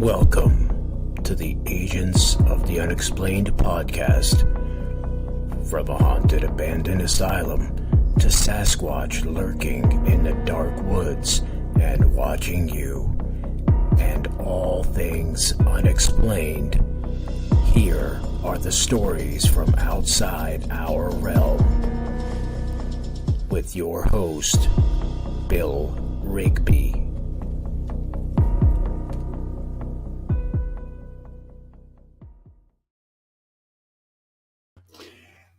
Welcome to the Agents of the Unexplained podcast. From a haunted abandoned asylum to Sasquatch lurking in the dark woods and watching you, and all things unexplained, here are the stories from outside our realm. With your host, Bill Rigby.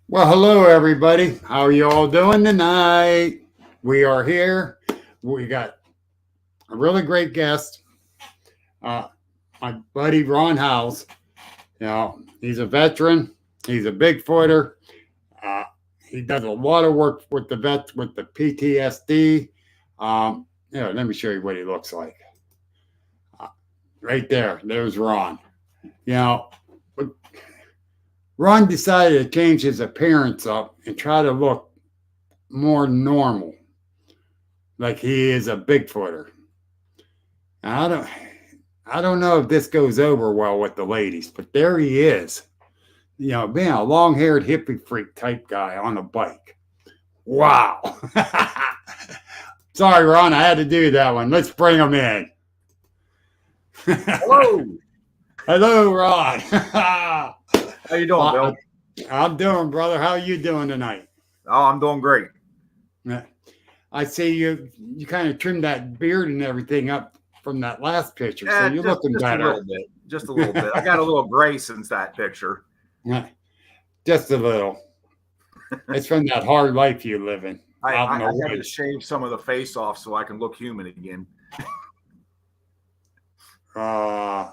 Well, hello, everybody. How are you all doing tonight? We are here. We got a really great guest, my buddy Ron Howes. You know, he's a veteran. He's a Bigfooter. He does a lot of work with the vets with the PTSD. Let me show you what he looks like. Right there. There's Ron. You know, Ron decided to change his appearance up and try to look more normal, like he is a Bigfooter. I don't know if this goes over well with the ladies, but there he is. You know, being a long-haired hippie freak type guy on a bike. Wow. Sorry, Ron, I had to do that one. Let's bring him in. Hello. Hello, Ron. How you doing, Bill? I'm doing, brother. How are you doing tonight? Oh, I'm doing great. I see you kind of trimmed that beard and everything up from that last picture, so you're looking better. Just a little bit. I got a little gray since that picture. Just a little. It's from that hard life you live in. I had to shave some of the face off so I can look human again. Oh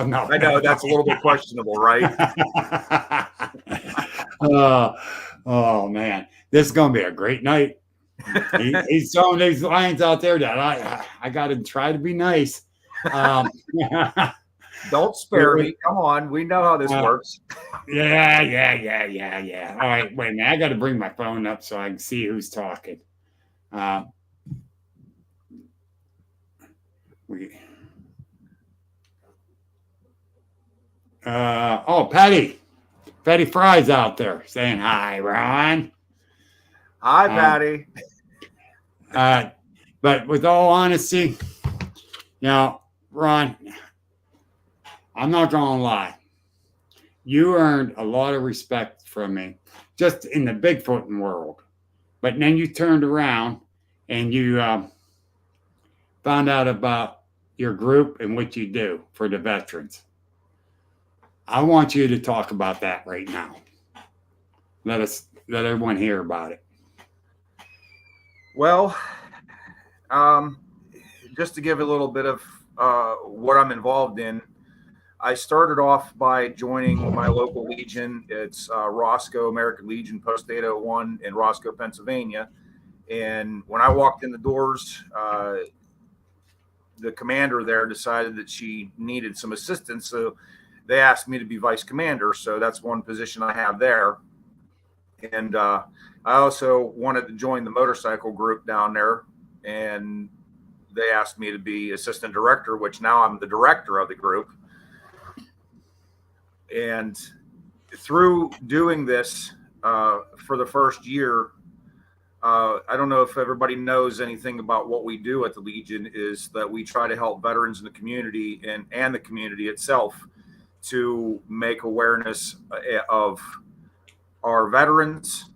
no! I know that's a little bit questionable, right? Oh man, this is gonna be a great night. He's throwing these lines out there that I got to try to be nice. Don't spare me. Come on, we know how this works. Yeah. All right, wait a minute. I got to bring my phone up so I can see who's talking. Patty Fry's out there saying hi, Ron. Hi, Patty. But with all honesty, you know, Ron, I'm not gonna lie. You earned a lot of respect from me, just in the Bigfooting world. But then you turned around and you found out about your group and what you do for the veterans. I want you to talk about that right now. Let everyone hear about it. Well, just to give a little bit of what I'm involved in, I started off by joining my local Legion. It's Roscoe American Legion Post 801 in Roscoe, Pennsylvania. And when I walked in the doors, the commander there decided that she needed some assistance. So they asked me to be vice commander. So that's one position I have there. And I also wanted to join the motorcycle group down there. And they asked me to be assistant director, which now I'm the director of the group. And through doing this for the first year, I don't know if everybody knows anything about what we do at the Legion, is that we try to help veterans in the community and the community itself to make awareness of our veterans,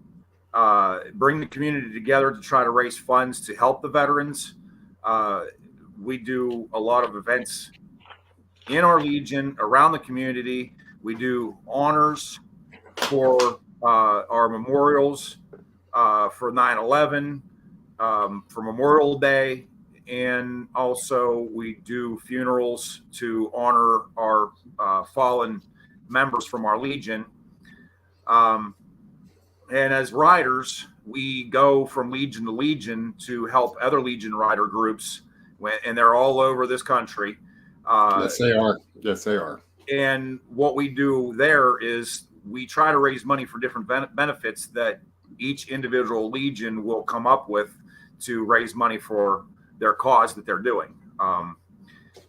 bring the community together to try to raise funds to help the veterans. We do a lot of events in our Legion around the community. We do honors for our memorials for 9/11, for Memorial Day, and also we do funerals to honor our fallen members from our Legion. And as riders, we go from Legion to Legion to help other Legion rider groups, and they're all over this country. Yes, they are. Yes, they are. And what we do there is we try to raise money for different benefits that each individual Legion will come up with to raise money for their cause that they're doing.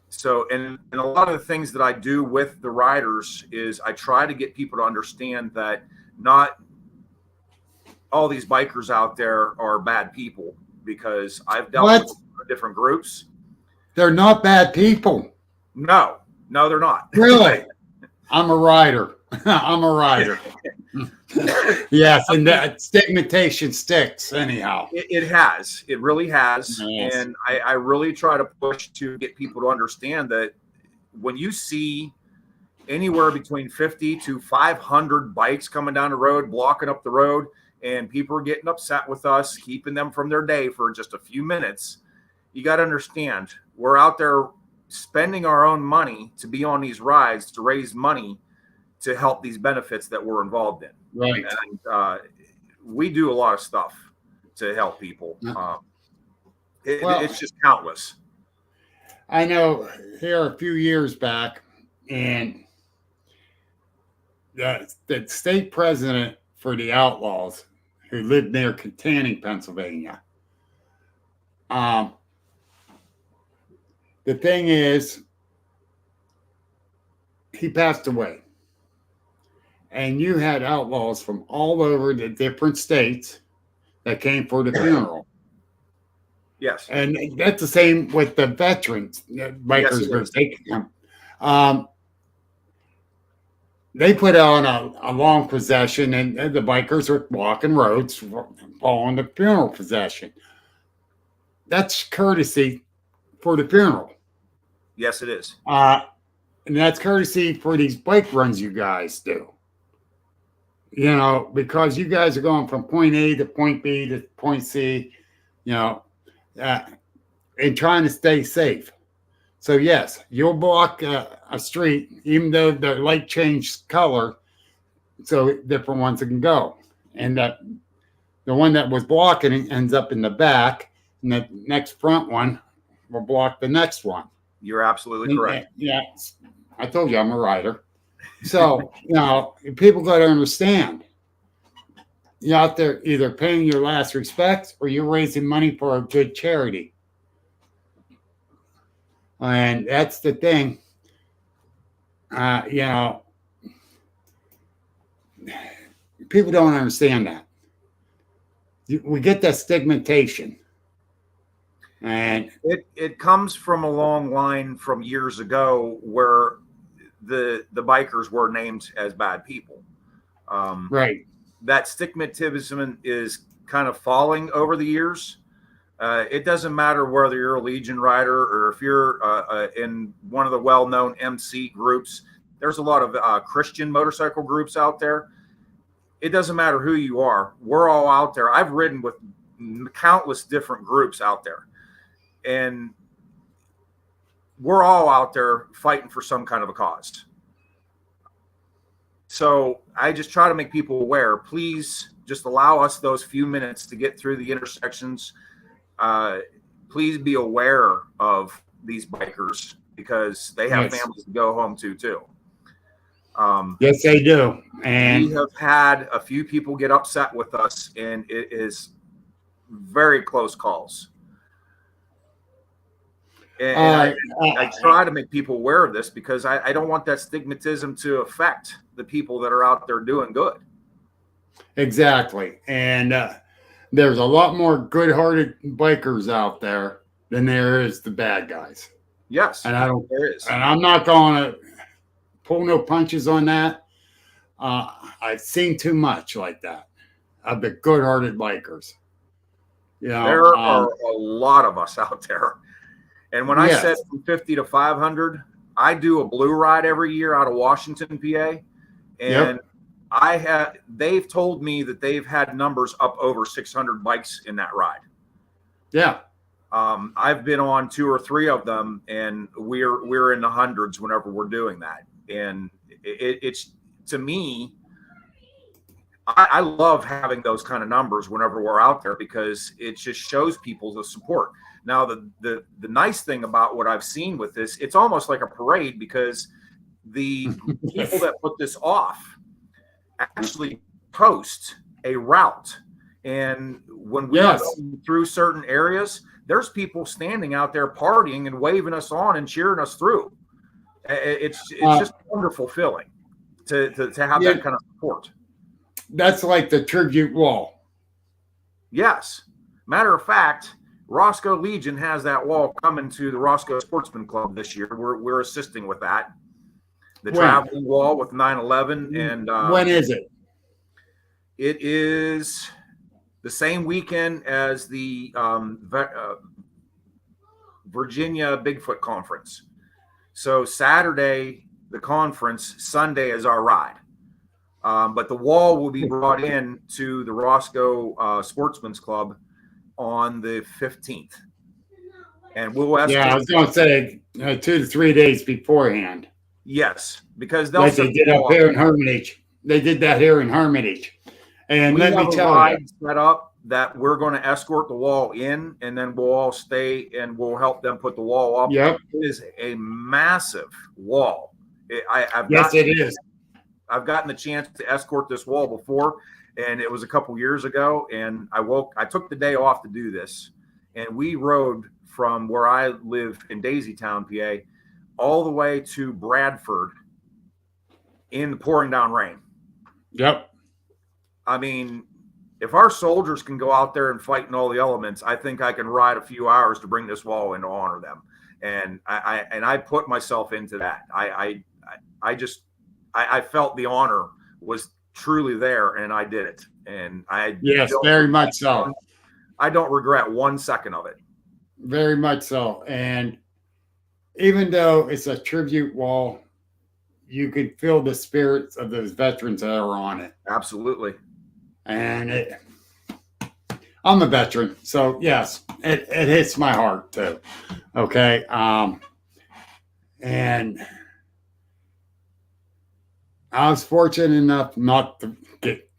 So, and a lot of the things that I do with the riders is I try to get people to understand that not all these bikers out there are bad people, because I've dealt What? with different groups. They're not bad people. No, they're not. Really? I'm a rider. I'm a rider. Yes, and that stigmatization sticks anyhow. It really has. Yes. And I really try to push to get people to understand that when you see anywhere between 50 to 500 bikes coming down the road, blocking up the road, and people are getting upset with us, keeping them from their day for just a few minutes, you got to understand, we're out there spending our own money to be on these rides to raise money to help these benefits that we're involved in. Right. And we do a lot of stuff to help people. It's just countless. I know here a few years back, and the state president for the Outlaws, who lived near Kittanning, Pennsylvania. The thing is, he passed away. And you had outlaws from all over the different states that came for the funeral. Yes. And that's the same with the veterans, bikers groups. They put on a long procession, and the bikers were walking roads following the funeral procession. That's courtesy for the funeral. Yes, it is. And that's courtesy for these bike runs you guys do. You know, because you guys are going from point A to point B to point C, you know, and trying to stay safe. So, yes, you'll block a street, even though the light changed color, so different ones can go. And the one that was blocking ends up in the back, and the next front one will block the next one. You're absolutely correct. Yeah, I told you I'm a rider. So, you know, people got to understand. You're out there either paying your last respects or you're raising money for a good charity. And that's the thing. You know, people don't understand that. We get that stigmatization. And it comes from a long line from years ago where the bikers were named as bad people. Right. That stigmatism is kind of falling over the years. It doesn't matter whether you're a Legion rider or if you're in one of the well-known MC groups. There's a lot of Christian motorcycle groups out there. It doesn't matter who you are. We're all out there. I've ridden with countless different groups out there. And we're all out there fighting for some kind of a cause. So I just try to make people aware. Please just allow us those few minutes to get through the intersections. Please be aware of these bikers because they have families to go home to too. Yes, they do. And we have had a few people get upset with us, and it is very close calls. And I try to make people aware of this because I don't want that stigmatism to affect the people that are out there doing good. Exactly. And there's a lot more good-hearted bikers out there than there is the bad guys. Yes, and there is. And I'm not going to pull no punches on that. I've seen too much like that of the good-hearted bikers. You know, there are a lot of us out there. And when I said from 50 to 500, I do a blue ride every year out of Washington, PA. And they've told me that they've had numbers up over 600 bikes in that ride. Yeah. I've been on 2 or 3 of them, and we're in the hundreds whenever we're doing that. And it's, to me, I love having those kind of numbers whenever we're out there because it just shows people the support. Now, the nice thing about what I've seen with this, it's almost like a parade because the people that put this off actually post a route. And when we go through certain areas, there's people standing out there partying and waving us on and cheering us through. It's just a wonderful feeling to have that kind of support. That's like the tribute wall. Yes. Matter of fact, Roscoe Legion has that wall coming to the Roscoe Sportsman Club this year. We're assisting with that. The traveling wall with 9/11. And when is it? It is the same weekend as the Virginia Bigfoot Conference. So Saturday, the conference, Sunday is our ride. But the wall will be brought in to the Roscoe Sportsman's Club on the 15th. And we'll escort. Yeah, I was going to say 2 to 3 days beforehand. Yes, because like they did up here in Hermitage. They did that here in Hermitage. And let me tell you, set up that we're going to escort the wall in, and then we'll all stay and we'll help them put the wall up. Yep. It is a massive wall. It is. I've gotten the chance to escort this wall before, and it was a couple years ago. And I took the day off to do this, and we rode from where I live in Daisytown, PA, all the way to Bradford in the pouring down rain. Yep. I mean, if our soldiers can go out there and fight in all the elements, I think I can ride a few hours to bring this wall in to honor them. And I put myself into that. I felt the honor was truly there, and I did it. And yes, very much so. I don't regret 1 second of it. Very much so. And even though it's a tribute wall, you could feel the spirits of those veterans that are on it. Absolutely. And I'm a veteran, so yes, it hits my heart too. Okay. And I was fortunate enough not to get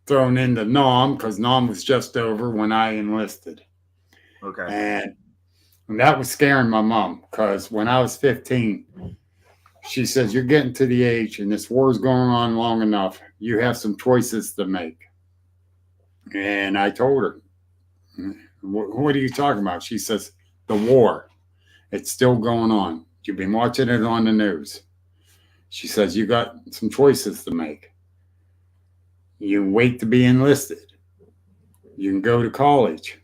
thrown into NOM, because NOM was just over when I enlisted. Okay. And that was scaring my mom, because when I was 15, she says, you're getting to the age and this war's going on long enough. You have some choices to make. And I told her, what are you talking about? She says, the war. It's still going on. You've been watching it on the news. She says, you got some choices to make. You can wait to be enlisted. You can go to college.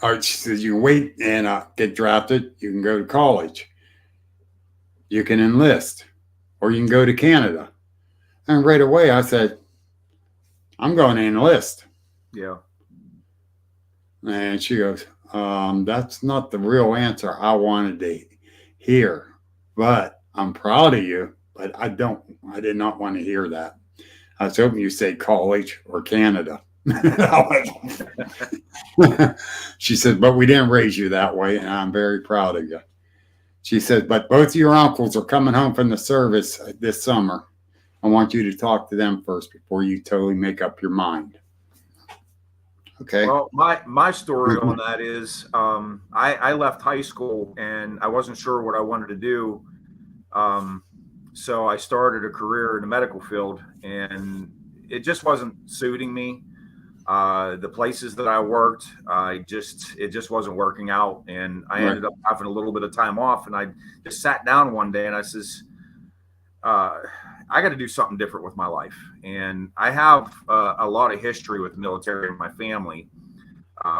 Or she says, you can wait and get drafted. You can go to college. You can enlist, or you can go to Canada. And right away I said, I'm going to enlist. Yeah. And she goes, that's not the real answer I wanted to hear, but I'm proud of you, but I did not want to hear that. I was hoping you say college or Canada. She said, but we didn't raise you that way, and I'm very proud of you. She said, but both of your uncles are coming home from the service this summer. I want you to talk to them first before you totally make up your mind. Okay. Well, my story on that is I left high school and I wasn't sure what I wanted to do. So I started a career in the medical field, and it just wasn't suiting me. The places that I worked, it just wasn't working out. And I ended up having a little bit of time off, and I just sat down one day and I says, I got to do something different with my life. And I have a lot of history with the military in my family,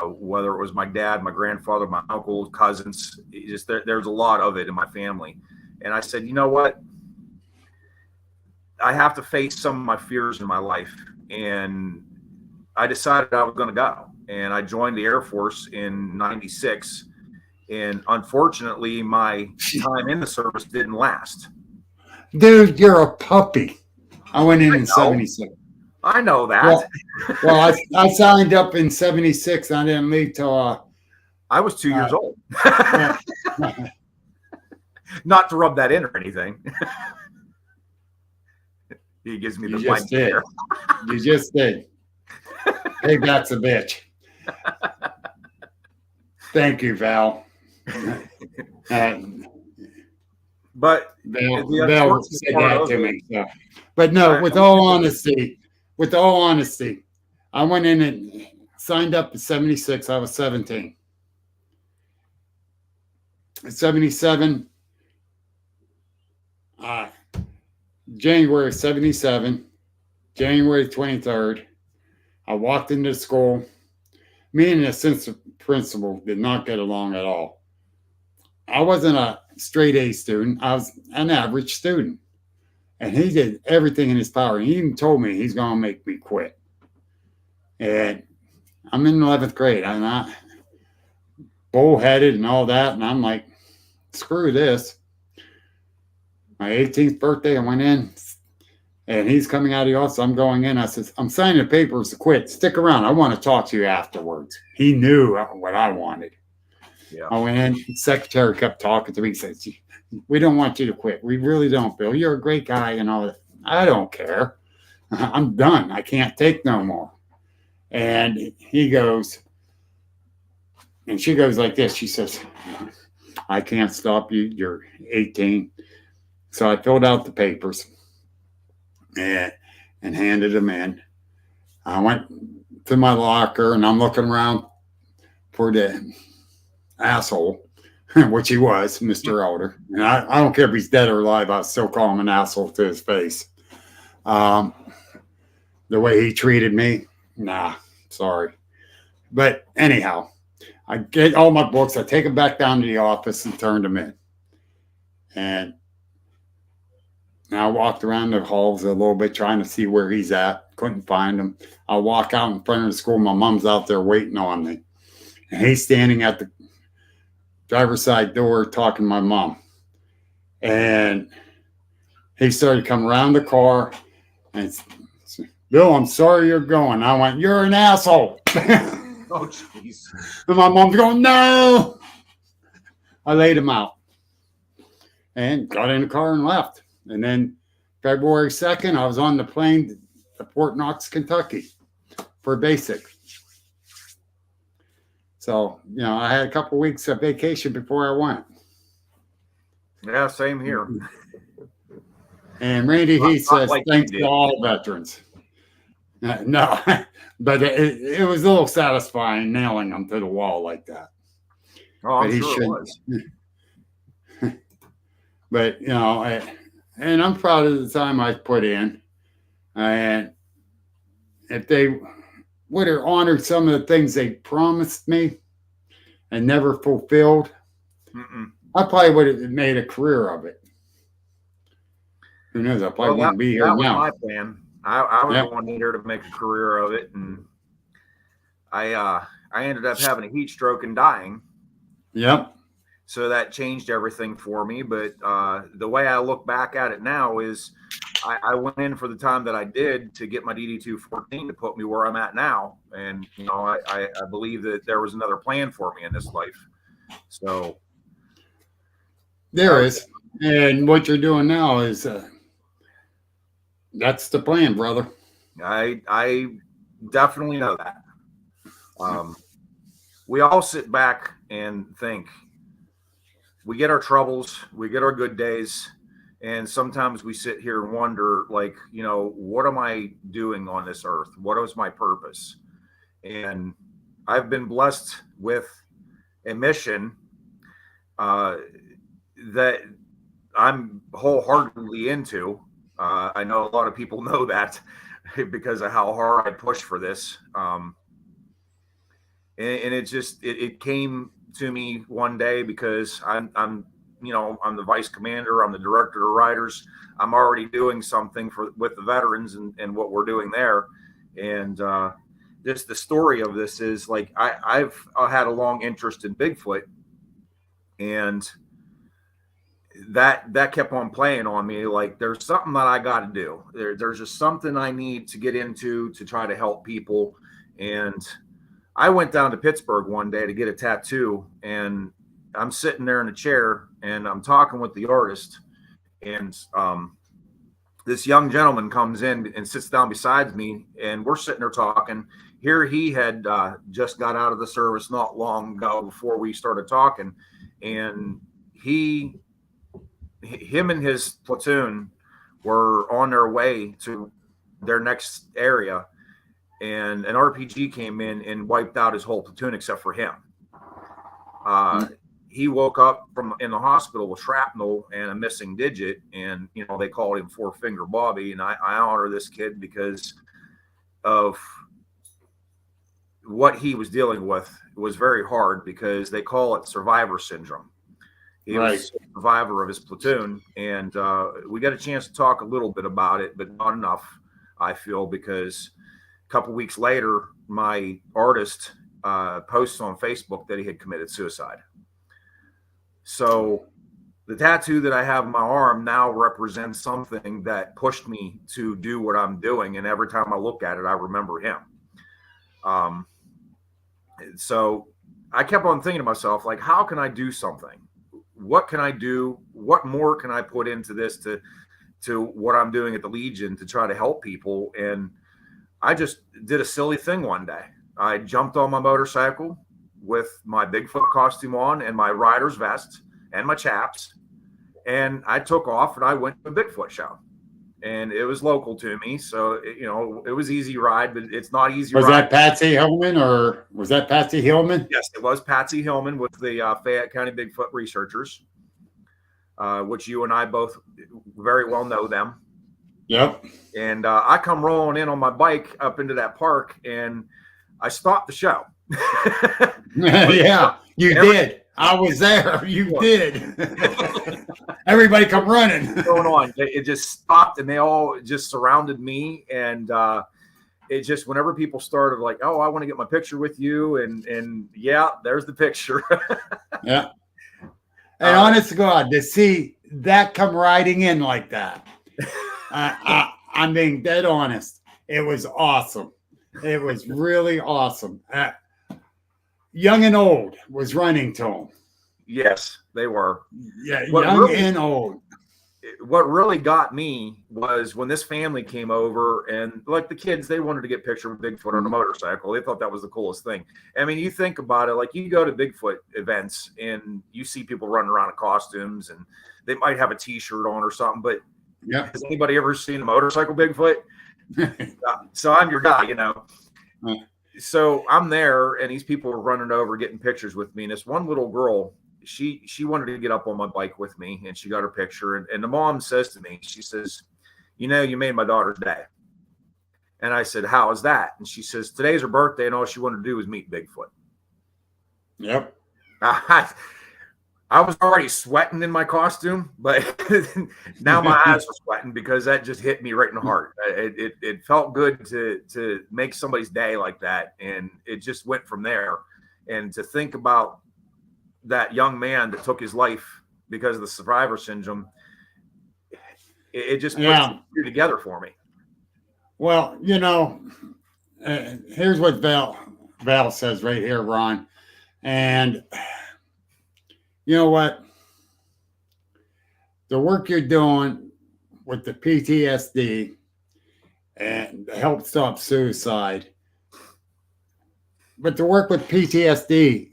whether it was my dad, my grandfather, my uncle, cousins, there's a lot of it in my family. And I said, you know what? I have to face some of my fears in my life. And I decided I was going to go. And I joined the Air Force in '96. And unfortunately, my time in the service didn't last. Dude, you're a puppy. I went in 76. I know that. Well, I signed up in 76. I didn't leave till I was 2 years old. Not to rub that in or anything. He gives me the blank stare. You just did. Hey, that's a bitch. Thank you, Val. But Val said that to me. So. But no, with all honesty, I went in at signed up at 76. I was 17. At 77, January 77, January 23rd, I walked into school. Me and the assistant principal did not get along at all. I wasn't a straight A student. I was an average student. And he did everything in his power. He even told me he's going to make me quit. And I'm in 11th grade. I'm not bullheaded and all that. And I'm like, screw this. My 18th birthday, I went in. And he's coming out of the office. I'm going in. I says, I'm signing the papers to quit. Stick around. I want to talk to you afterwards. He knew what I wanted. Yeah. I went in. The secretary kept talking to me. He says, we don't want you to quit. We really don't, Bill. You're a great guy and all that. I don't care. I'm done. I can't take no more. And he goes, and she goes like this. She says, I can't stop you. You're 18. So I filled out the papers and handed them in. I went to my locker and I'm looking around for the asshole, which he was, Mr. Elder. And I don't care if he's dead or alive, I still call him an asshole to his face. The way he treated me, nah, sorry. But anyhow, I get all my books, I take them back down to the office and turned them in. And I walked around the halls a little bit trying to see where he's at. Couldn't find him. I walk out in front of the school. My mom's out there waiting on me. And he's standing at the driver's side door talking to my mom. And he started coming around the car and said, Bill, I'm sorry you're going. I went, you're an asshole. Oh, jeez. And my mom's going, no. I laid him out and got in the car and left. And then February 2nd, I was on the plane to Fort Knox, Kentucky for basic. So, I had a couple of weeks of vacation before I went. Yeah, same here. And Randy Heath says, like thanks to all veterans. No, but it was a little satisfying nailing them to the wall like that. Oh, I'm but sure it was. But, and I'm proud of the time I put in. And if they would have honored some of the things they promised me and never fulfilled, I probably would have made a career of it. Who knows? I probably wouldn't be here that now. was my plan. I was the one here to make a career of it, and I ended up having a heat stroke and dying. Yep. So that changed everything for me. But the way I look back at it now is I went in for the time that I did to get my DD-214 to put me where I'm at now. And, I believe that there was another plan for me in this life. So there is. And what you're doing now is that's the plan, brother. I definitely know that. We all sit back and think, we get our troubles, we get our good days, and sometimes we sit here and wonder, like, what am I doing on this earth? What is my purpose? And I've been blessed with a mission that I'm wholeheartedly into. I know a lot of people know that because of how hard I pushed for this. And it came to me one day because I'm the vice commander, I'm the director of riders. I'm already doing something with the veterans and what we're doing there. And just the story of this is like, I've had a long interest in Bigfoot, and that kept on playing on me. Like, there's something that I got to do. There's just something I need to get into to try to help people. And I went down to Pittsburgh one day to get a tattoo, and I'm sitting there in a chair and I'm talking with the artist, and this young gentleman comes in and sits down beside me, and we're sitting there talking. Here he had just got out of the service not long ago before we started talking, and him and his platoon were on their way to their next area. and an RPG came in and wiped out his whole platoon except for him. He woke up in the hospital with shrapnel and a missing digit, and they called him Four Finger Bobby. And I honor this kid because of what he was dealing with. It was very hard because they call it survivor syndrome. He was a survivor of his platoon, and we got a chance to talk a little bit about it, but not enough, I feel, because a couple weeks later, my artist posts on Facebook that he had committed suicide. So the tattoo that I have on my arm now represents something that pushed me to do what I'm doing, and every time I look at it, I remember him. So I kept on thinking to myself, like, how can I do something? What can I do? What more can I put into this to what I'm doing at the Legion to try to help people? And I just did a silly thing one day. I jumped on my motorcycle with my Bigfoot costume on and my rider's vest and my chaps, and I took off and I went to a Bigfoot show. And it was local to me, so it was easy ride, but it's not easy. Was that Patsy Hillman, or was that Patsy Hillman? Yes, it was Patsy Hillman with the Fayette County Bigfoot Researchers, which you and I both very well know them. Yep. And I come rolling in on my bike up into that park, and I stopped the show. Yeah, you did. I was there. You did. Everybody come running. What's going on? It just stopped, and they all just surrounded me. And it just, whenever people started like, "Oh, I want to get my picture with you," and yeah, there's the picture. Yeah. And honest to God, to see that come riding in like that, I'm being dead honest. It was awesome. It was really awesome. Young and old was running to him. Yes, they were. Yeah, young and old. What really got me was when this family came over, and like the kids, they wanted to get a picture with Bigfoot on a motorcycle. They thought that was the coolest thing. I mean, you think about it, like you go to Bigfoot events and you see people running around in costumes, and they might have a T-shirt on or something, but yeah, has anybody ever seen a motorcycle Bigfoot? So I'm your guy, So I'm there, and these people were running over, getting pictures with me. And this one little girl, she wanted to get up on my bike with me, and she got her picture. And the mom says to me, she says, "You made my daughter's day." And I said, "How is that?" And she says, "Today's her birthday, and all she wanted to do was meet Bigfoot." Yep. I was already sweating in my costume, but now my eyes are sweating because that just hit me right in the heart. It felt good to make somebody's day like that, and it just went from there. And to think about that young man that took his life because of the survivor syndrome, it just puts it together for me. Well, here's what Val says right here, Ron, and. You know what? The work you're doing with the PTSD and to help stop suicide, but the work with PTSD,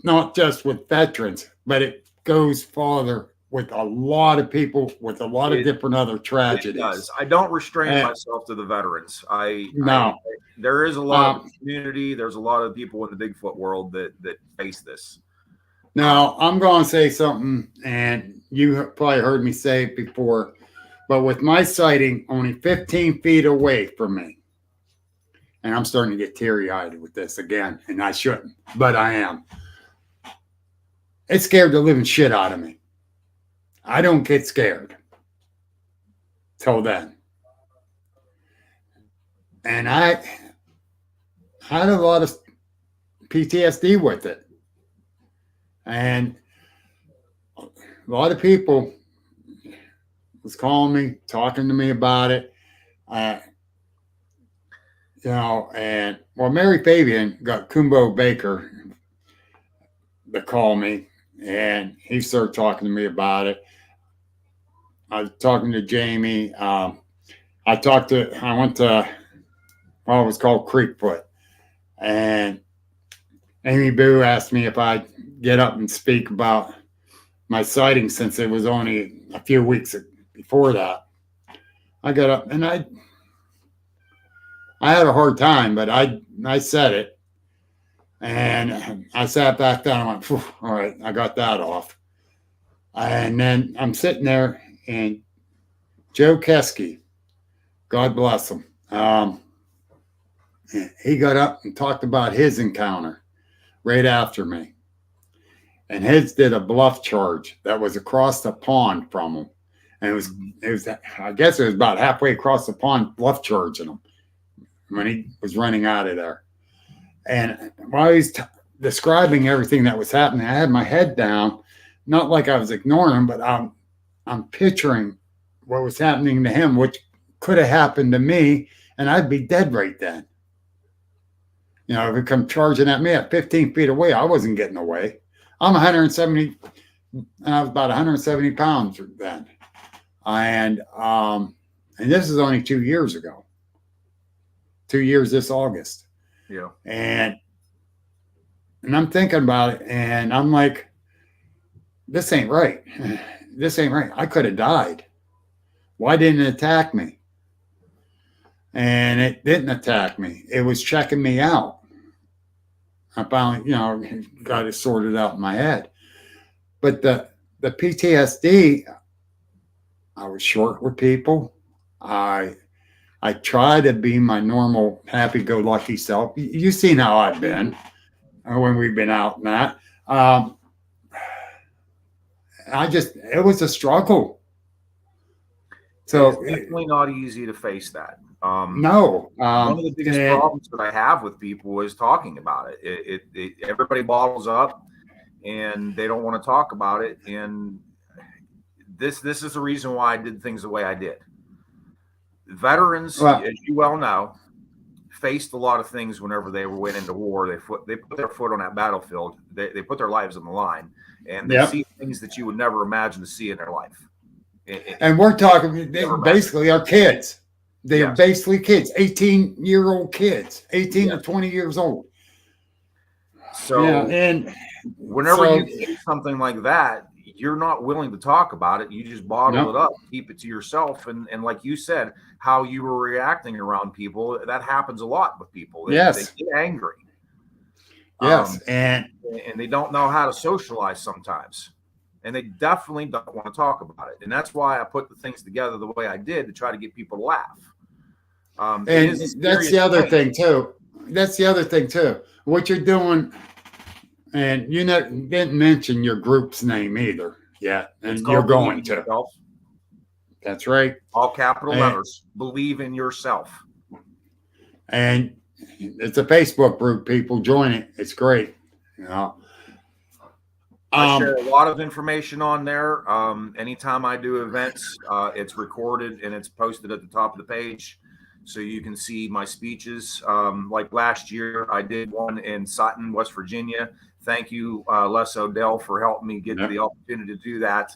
not just with veterans, but it goes farther with a lot of people with a lot of different other tragedies. It does. I don't restrain myself to the veterans. There is a lot of community. There's a lot of people in the Bigfoot world that face this. Now, I'm going to say something, and you probably heard me say it before, but with my sighting only 15 feet away from me, and I'm starting to get teary-eyed with this again, and I shouldn't, but I am. It scared the living shit out of me. I don't get scared till then. And I had a lot of PTSD with it. And a lot of people was calling me, talking to me about it. And Mary Fabian got Kumbo Baker to call me, and he started talking to me about it. I was talking to Jamie. I went to, it was called Creekfoot, and Amy Boo asked me if I'd get up and speak about my sighting, since it was only a few weeks before that. I got up and I I had a hard time, but I said it. And I sat back down and went, "Phew, all right, I got that off." And then I'm sitting there, and Joe Keski, God bless him, he got up and talked about his encounter right after me. And his did a bluff charge that was across the pond from him. And it was I guess it was about halfway across the pond, bluff charging him when he was running out of there. And while he's describing everything that was happening, I had my head down, not like I was ignoring him, but I'm picturing what was happening to him, which could have happened to me, and I'd be dead right then. You know, if he come charging at me at 15 feet away, I wasn't getting away. I'm 170, I was about 170 pounds then. And this is only 2 years ago. 2 years this August. Yeah. And I'm thinking about it, and I'm like, this ain't right. This ain't right. I could have died. Why didn't it attack me? And it didn't attack me. It was checking me out. I finally, got it sorted out in my head. But the PTSD, I was short with people. I try to be my normal happy-go-lucky self. You've seen how I've been when we've been out and that. It was a struggle. So it's definitely not easy to face that. No. One of the biggest problems that I have with people is talking about it. Everybody bottles up and they don't want to talk about it. And this is the reason why I did things the way I did. Veterans, as you well know, faced a lot of things whenever they went into war. They put their foot on that battlefield. They put their lives on the line, and they see things that you would never imagine to see in their life. And we're talking basically our kids. They are basically kids, 18-year-old kids, 18 to 20 years old. So and whenever you see something like that, you're not willing to talk about it. You just bottle it up, keep it to yourself. And like you said, how you were reacting around people, that happens a lot with people. They get angry. Yes. And they don't know how to socialize sometimes. And they definitely don't want to talk about it. And that's why I put the things together the way I did to try to get people to laugh. And that's the other thing too. That's the other thing too. What you're doing, and you didn't mention your group's name either yet, and you're going to. Yourself. That's right. All capital letters. Believe in yourself. And it's a Facebook group. People join it. It's great. I share a lot of information on there. Anytime I do events, it's recorded and it's posted at the top of the page, so you can see my speeches. Like last year, I did one in Sutton, West Virginia. Thank you, Les Odell, for helping me get the opportunity to do that.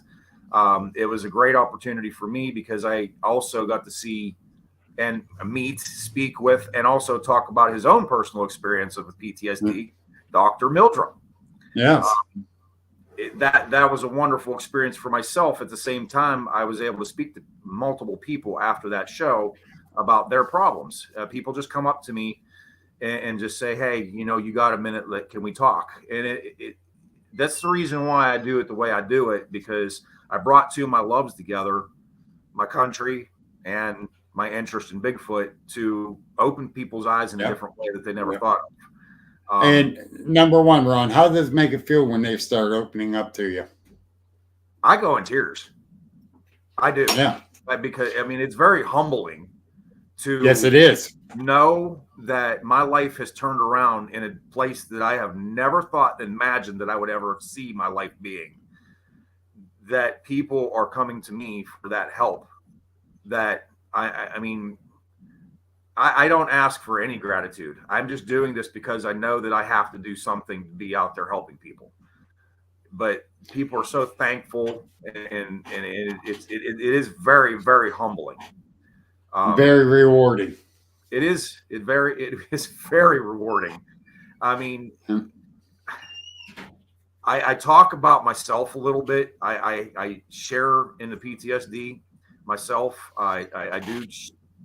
It was a great opportunity for me because I also got to see and meet, speak with, and also talk about his own personal experience of PTSD, Dr. Mildrum. Yes. That was a wonderful experience for myself. At the same time, I was able to speak to multiple people after that show about their problems. People just come up to me and just say, "Hey, you got a minute? Can we talk?" And that's the reason why I do it the way I do it, because I brought two of my loves together, my country and my interest in Bigfoot, to open people's eyes in a different way that they never thought of. And number one, Ron, how does it make it feel when they start opening up to you? I go in tears. I do. Yeah. Because, it's very humbling to yes, it is. Know that my life has turned around in a place that I have never thought, imagined that I would ever see my life being. That people are coming to me for that help. That, I don't ask for any gratitude. I'm just doing this because I know that I have to do something to be out there helping people. But people are so thankful, and it is very, very humbling. Very rewarding. It is very rewarding. I talk about myself a little bit. I share in the PTSD myself. I do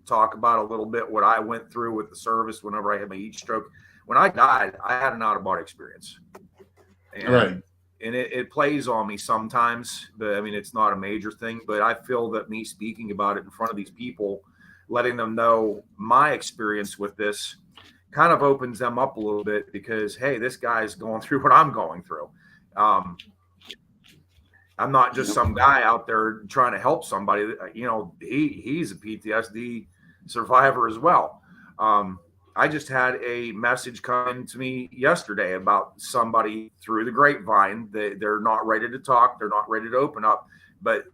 talk about a little bit what I went through with the service whenever I had my heat stroke. When I died, I had an out-of-body experience. And, Right. and it plays on me sometimes, but I mean, it's not a major thing, but I feel that me speaking about it in front of these people, letting them know my experience with this kind of opens them up a little bit because, hey, this guy's going through what I'm going through. I'm not just some guy out there trying to help somebody. You know, he's a PTSD survivor as well. I just had a message come to me yesterday about somebody through the grapevine that they're not ready to talk. They're not ready to open up, but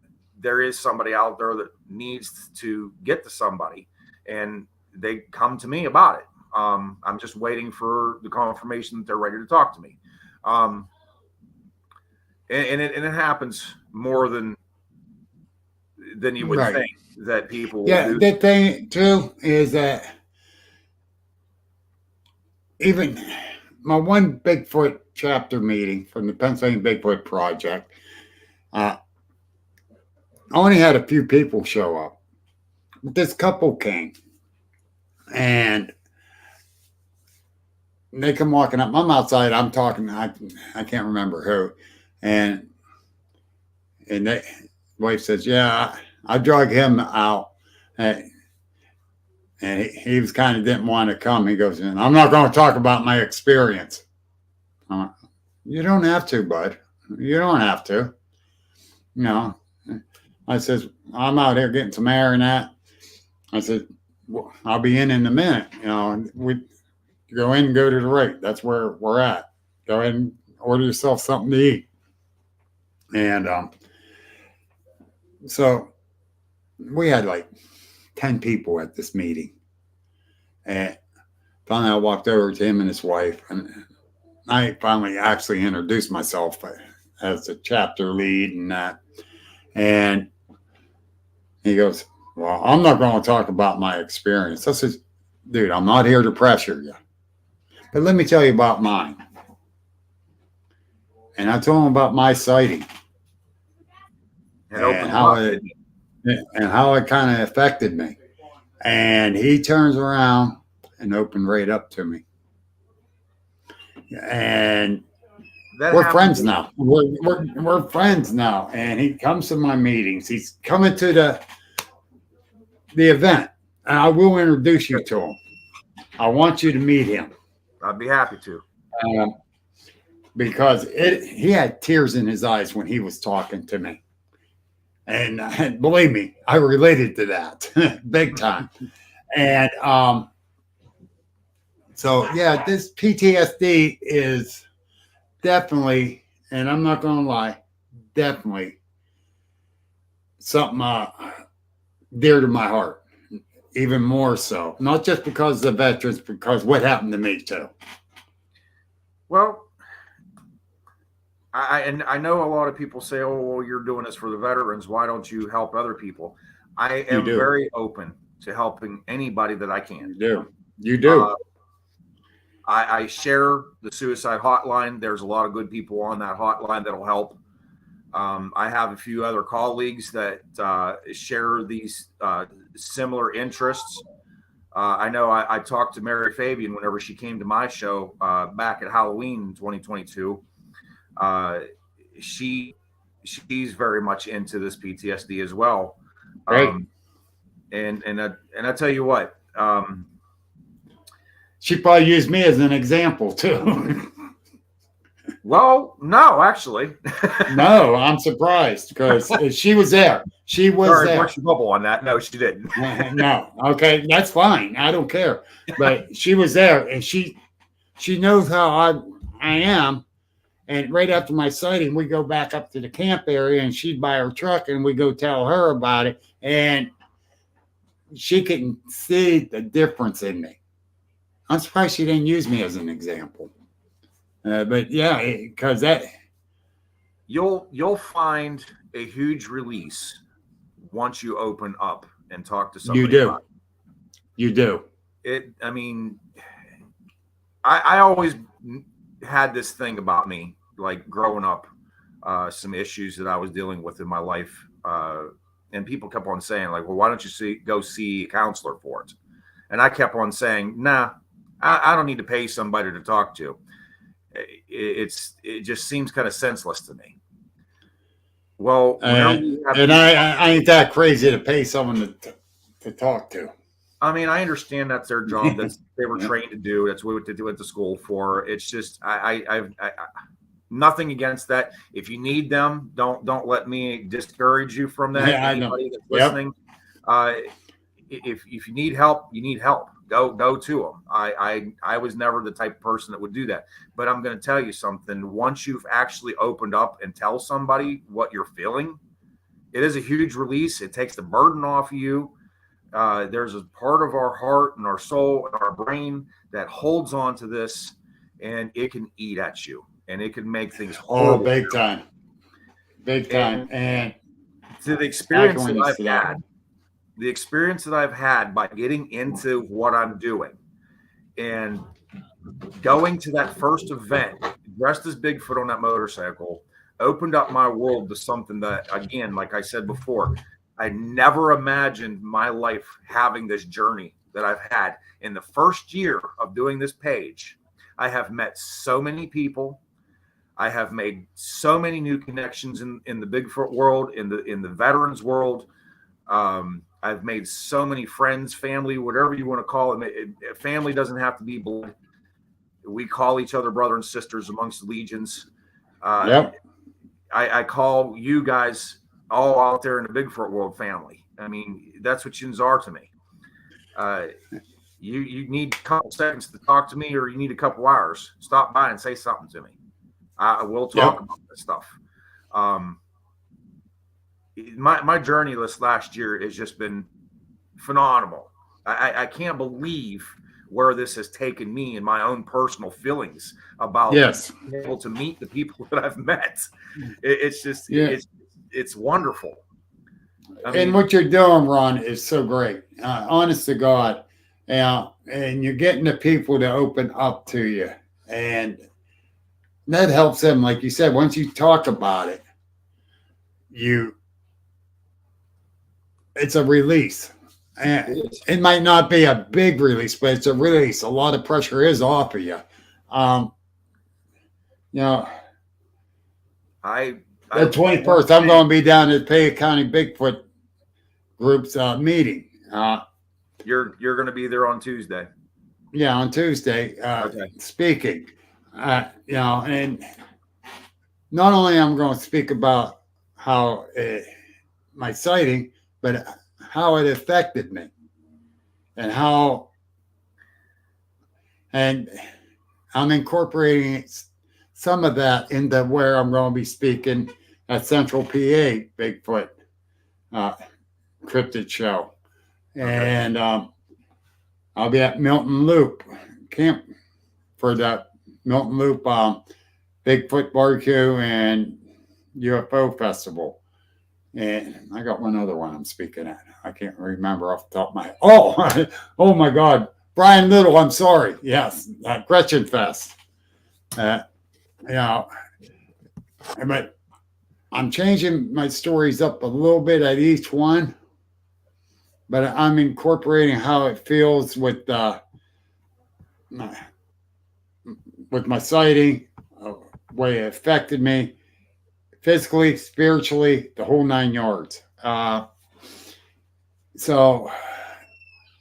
there is somebody out there that needs to get to somebody, and they come to me about it. I'm just waiting for the confirmation that they're ready to talk to me. And it happens more than you would think that people will do. The thing too is that even my one Bigfoot chapter meeting from the Pennsylvania Bigfoot Project, I only had a few people show up. This couple came, and they come walking up. I'm outside. I'm talking. I can't remember who, and the wife says, "Yeah, I drug him out." And he was kind of didn't want to come. He goes, "I'm not going to talk about my experience." I'm like, "You don't have to, bud. You don't have to." You know, I says, "I'm out here getting some air and that." I said, well, "I'll be in a minute." You know, we go in and go to the right. That's where we're at. Go ahead and order yourself something to eat. And so we had like 10 people at this meeting. And finally I walked over to him and his wife, and I finally actually introduced myself as the chapter lead and that. And he goes, "Well, I'm not going to talk about my experience." I said, "Dude, I'm not here to pressure you, but let me tell you about mine." And I told him about my sighting and how it kind of affected me. And he turns around and opened right up to me. And we're friends now. We're friends now. And he comes to my meetings. He's coming to the event. And I will introduce you to him. I want you to meet him. I'd be happy to. Because he had tears in his eyes when he was talking to me. And believe me, I related to that big time. And so, yeah, this PTSD is definitely, and I'm not going to lie, definitely something dear to my heart, even more so. Not just because of the veterans, because what happened to me too. Well, I know a lot of people say, "Oh, well, you're doing this for the veterans. Why don't you help other people?" I am very open to helping anybody that I can. You do. I share the suicide hotline. There's a lot of good people on that hotline that'll help. I have a few other colleagues that share these similar interests. I know I talked to Mary Fabian whenever she came to my show back at Halloween in 2022. She's very much into this PTSD as well. Right. And I tell you what, she probably used me as an example too. Well, no, actually. No, I'm surprised because she was there. She was Sorry, there. Sorry, your bubble on that. No, she didn't. No, okay, that's fine. I don't care. But she was there, and she knows how I am. And right after my sighting, we go back up to the camp area, and she'd buy her truck, and we go tell her about it. And she can see the difference in me. I'm surprised she didn't use me as an example. But yeah, because that you'll find a huge release once you open up and talk to somebody. You do. About it. You do. I mean, I always had this thing about me, like growing up, some issues that I was dealing with in my life And people kept on saying, like, well, why don't you go see a counselor for it? And I kept on saying, nah, I don't need to pay somebody to talk to. It just seems kind of senseless to me. Well, and I ain't that crazy to pay someone to talk to. I mean, I understand that's their job. That's they were trained to do. That's what they went to school for. It's just I nothing against that. If you need them, don't let me discourage you from that. Yeah, anybody that's listening, if you need help, you need help. Go to them. I was never the type of person that would do that. But I'm going to tell you something. Once you've actually opened up and tell somebody what you're feeling, it is a huge release. It takes the burden off of you. There's a part of our heart and our soul and our brain that holds on to this, and it can eat at you, and it can make things horrible. Big time. And to the experience that I've had. The experience that I've had by getting into what I'm doing and going to that first event, dressed as Bigfoot on that motorcycle, opened up my world to something that, again, like I said before, I never imagined my life having this journey that I've had. In the first year of doing this page, I have met so many people. I have made so many new connections in the Bigfoot world, in the veterans world. I've made so many friends, family, whatever you want to call it. Family doesn't have to be blood. We call each other brother and sisters amongst the legions. I call you guys all out there in the Bigfoot world family. I mean, that's what yins are to me. You need a couple seconds to talk to me, or you need a couple hours. Stop by and say something to me. I will talk about this stuff. My journey this last year has just been phenomenal. I can't believe where this has taken me and my own personal feelings about being able to meet the people that I've met. It's just it's wonderful. And what you're doing, Ron, is so great. Honest to God. And you're getting the people to open up to you. And that helps them. Like you said, once you talk about it, it's a release. And it might not be a big release, but it's a release. A lot of pressure is off of you. The 21st, I'm going to be down at Payette County Bigfoot Group's meeting. You're going to be there on Tuesday. Yeah, on Tuesday, speaking. And not only I'm going to speak about how my sighting, but how it affected me, and I'm incorporating some of that into where I'm going to be speaking at Central PA Bigfoot Cryptid Show. And I'll be at Milton Loop Camp for that Milton Loop Bigfoot Barbecue and UFO Festival. And I got one other one I'm speaking at. I can't remember off the top of my head. Oh my God. Brian Little, I'm sorry. Yes, Gretchen Fest. But I'm changing my stories up a little bit at each one. But I'm incorporating how it feels with my sighting, the way it affected me. Physically, spiritually, the whole 9 yards. So,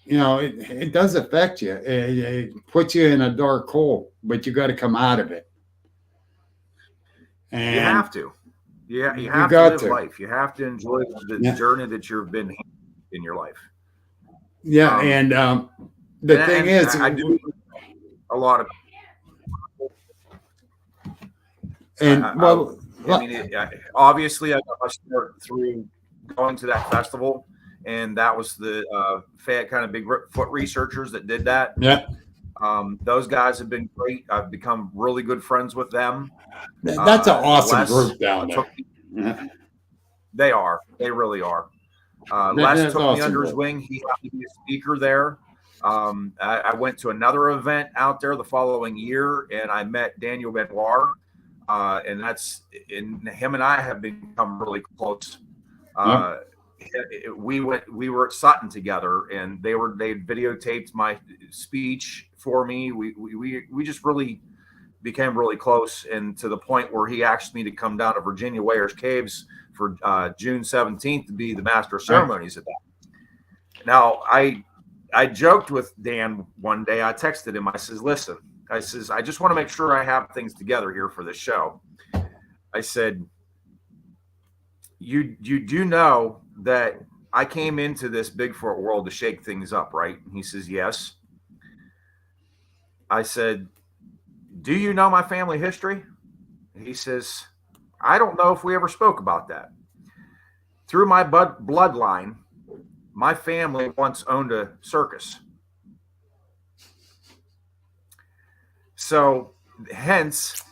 it does affect you. It puts you in a dark hole, but you got to come out of it. And you have to. Yeah, you have to live life. You have to enjoy the journey that you've been in your life. Yeah, and the thing is, I do a lot of. And obviously, I got my start through going to that festival, and that was the Fayette kind of Bigfoot researchers that did that. Yeah, those guys have been great. I've become really good friends with them. That's an awesome group down there. They are. They really are. Les took me under his wing. He had to be a speaker there. I went to another event out there the following year, and I met Daniel Benoit. And him and I have become really close. we were at Sutton together, and they videotaped my speech for me. We just really became really close, and to the point where he asked me to come down to Virginia Wayers Caves for June 17th to be the master of ceremonies at that. Now, I joked with Dan one day. I texted him. I says, listen, I just want to make sure I have things together here for this show. I said, you do know that I came into this Bigfoot world to shake things up, right? And he says, yes. I said, do you know my family history? He says, I don't know if we ever spoke about that. Through my bloodline, my family once owned a circus. So hence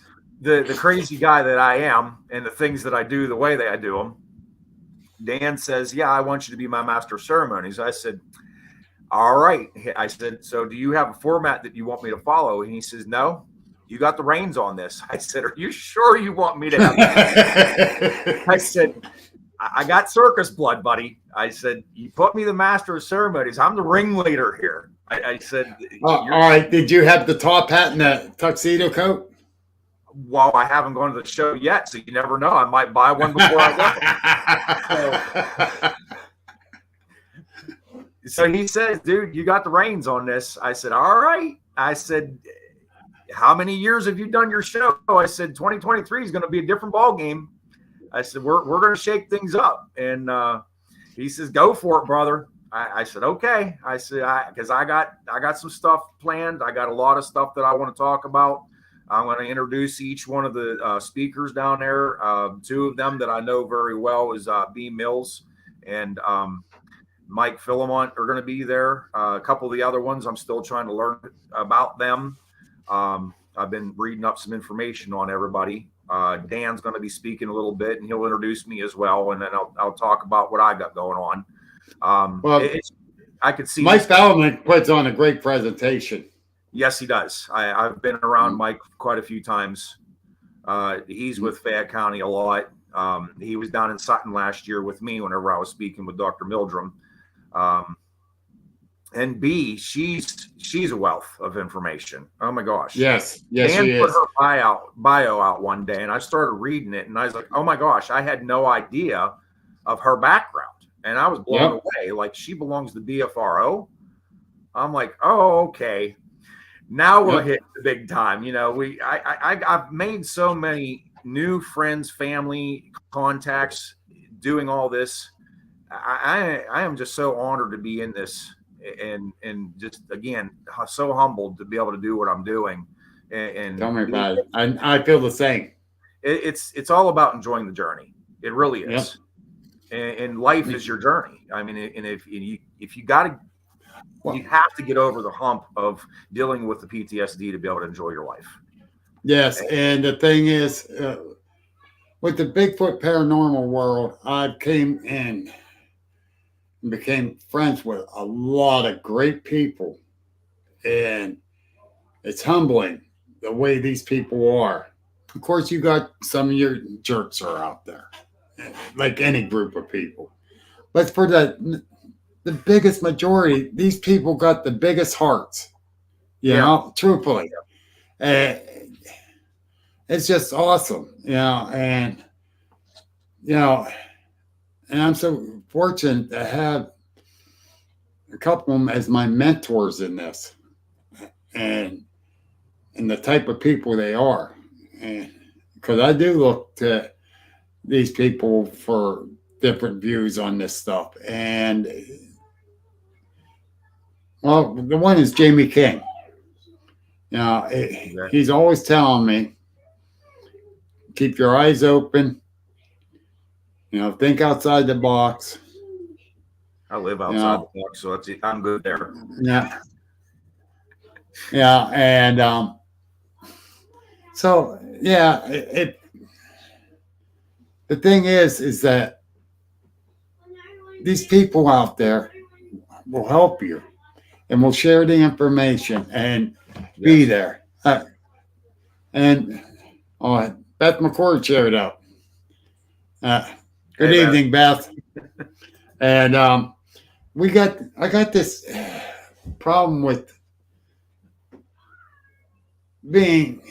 the crazy guy that I am and the things that I do the way that I do them. Dan says, yeah, I want you to be my master of ceremonies. I said, all right. I said, so do you have a format that you want me to follow? And he says, no, you got the reins on this. I said, are you sure you want me to have I said, I got circus blood, buddy. I said, you put me the master of ceremonies. I'm the ringleader here. I said, all right. Did you have the top hat and the tuxedo coat? Well, I haven't gone to the show yet, so you never know. I might buy one before I go. So he says, dude, you got the reins on this. I said, all right. I said, how many years have you done your show? I said, 2023 is going to be a different ball game. I said, we're going to shake things up. And he says, go for it, brother. I said, okay. I said, because I got some stuff planned. I got a lot of stuff that I want to talk about. I'm going to introduce each one of the speakers down there. Two of them that I know very well is B. Mills and Mike Philemont are going to be there. A couple of the other ones, I'm still trying to learn about them. I've been reading up some information on everybody. Dan's going to be speaking a little bit, and he'll introduce me as well, and then I'll talk about what I got going on. I could see Mike Philemont puts on a great presentation. Yes, he does. I've been around Mike quite a few times. He's with Fayette County a lot. He was down in Sutton last year with me whenever I was speaking with Dr. Mildrum. And B, she's a wealth of information. Oh my gosh. Yes, Dan she put is. her bio out one day, and I started reading it, and I was like, oh my gosh, I had no idea of her background. And I was blown away. Like, she belongs to BFRO. I'm like, oh, okay. Now we're hitting the big time. You know, I've made so many new friends, family contacts doing all this. I am just so honored to be in this, and just, again, so humbled to be able to do what I'm doing. And tell me about it. I feel the same. It's all about enjoying the journey. It really is. And life is your journey. I mean, and if you got to, you have to get over the hump of dealing with the PTSD to be able to enjoy your life. Yes, and the thing is, with the Bigfoot paranormal world, I came in and became friends with a lot of great people, and it's humbling the way these people are. Of course, you got some of your jerks are out there, like any group of people, but for the biggest majority, these people got the biggest hearts, you know, truthfully. It's just awesome, and I'm so fortunate to have a couple of them as my mentors in this, and the type of people they are, and because I do look to these people for different views on this stuff, and well, the one is Jamie King. He's always telling me, keep your eyes open. Think outside the box. I live outside the box, so I'm good there. Yeah. Yeah, and so the thing is that these people out there will help you, and will share the information and be there. And Beth McCord showed up. Good evening, Beth. And I got this problem with being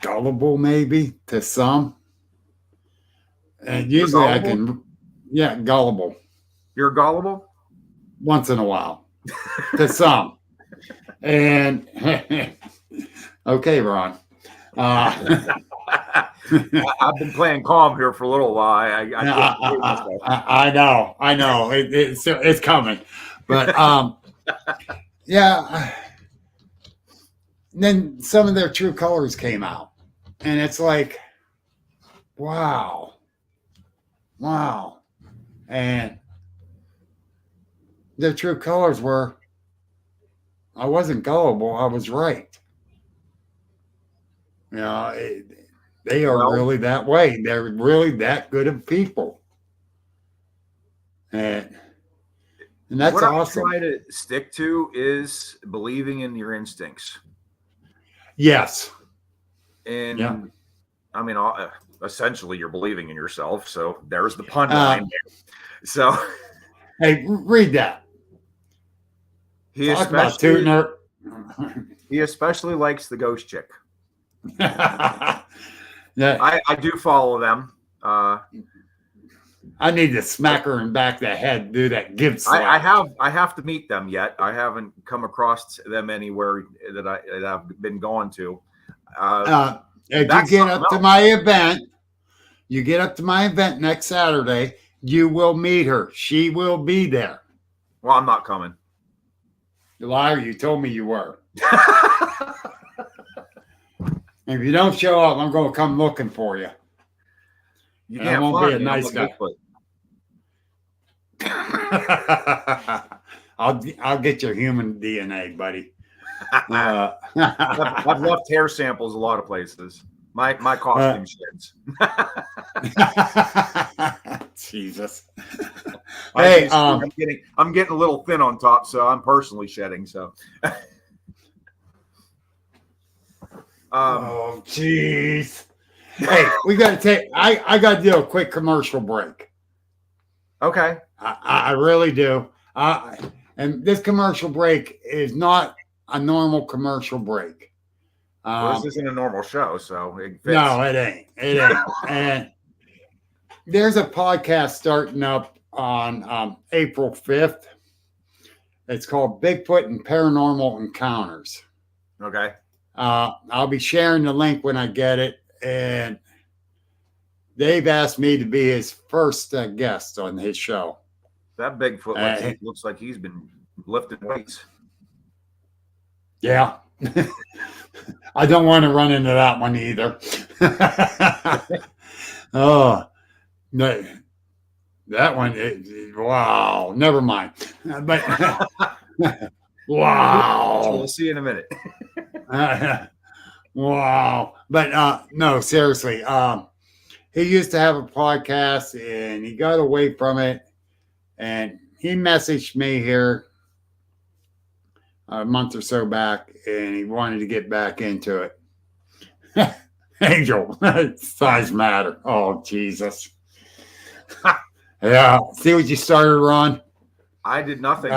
gullible, maybe to some. And You're usually I gullible? can, yeah, gullible You're gullible? once in a while to some. And okay, Ron. I've been playing calm here for a little while. I can't believe myself. I know. It's coming, but yeah. Then some of their true colors came out, and it's like, wow, and their true colors were, I wasn't gullible. I was right. You know, they are Well, really that way. They're really that good of people. And that's what awesome. I'm trying to stick to is believing in your instincts. Yes. And Yeah. I mean, essentially, you're believing in yourself. So there's the pun line. So Hey, read that. he Talk about tooting he especially likes the ghost chick. Yeah, I do follow them. I need to smack her in back of the head, do that give slap. I have to meet them yet. I haven't come across them anywhere that I've been going to. If you get up to my event, next Saturday, you will meet her. She will be there. Well, I'm not coming. You liar, you told me you were. If you don't show up, I'm going to come looking for you. You And I can't won't find be a me. nice I'm guy. Bigfoot. I'll get your human DNA, buddy. I've left hair samples a lot of places. My costume sheds. Jesus. Hey, I'm getting a little thin on top, so I'm personally shedding. So. Oh, jeez. Hey, we got to take. I got to do a quick commercial break. Okay. I really do. And this commercial break is not a normal commercial break. Well, this isn't a normal show, so it fits. No, it ain't. It ain't. And there's a podcast starting up on April 5th. It's called Bigfoot and Paranormal Encounters. Okay. I'll be sharing the link when I get it. And they've asked me to be his first guest on his show. That Bigfoot looks like he's been lifting weights. Yeah. I don't want to run into that one either. Oh, no, that one, wow, never mind. But wow. So we'll see you in a minute. Wow. But no, seriously. He used to have a podcast and he got away from it. And he messaged me here a month or so back and he wanted to get back into it. Angel, size matter. Oh, Jesus. Yeah. See what you started, Ron? I did nothing.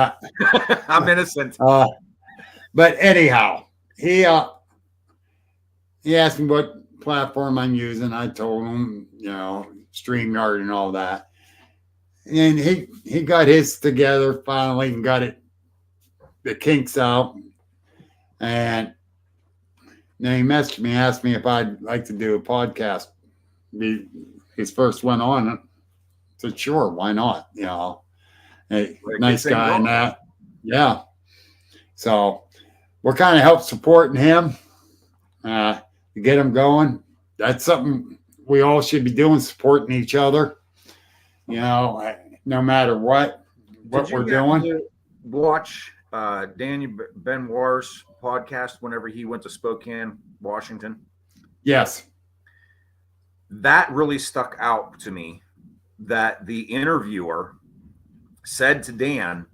I'm innocent. But anyhow, he asked me what platform I'm using. I told him, StreamYard and all that. And he got his together finally and got the kinks out. And then he messaged me, asked me if I'd like to do a podcast. Be his first one on. I said, sure, why not? Hey, nice guy and that. Yeah. So we're kind of help supporting him to get him going. That's something we all should be doing, supporting each other. No matter what we're doing. Watch Daniel Benoit's podcast whenever he went to Spokane, Washington. Yes. That really stuck out to me, that the interviewer said to Dan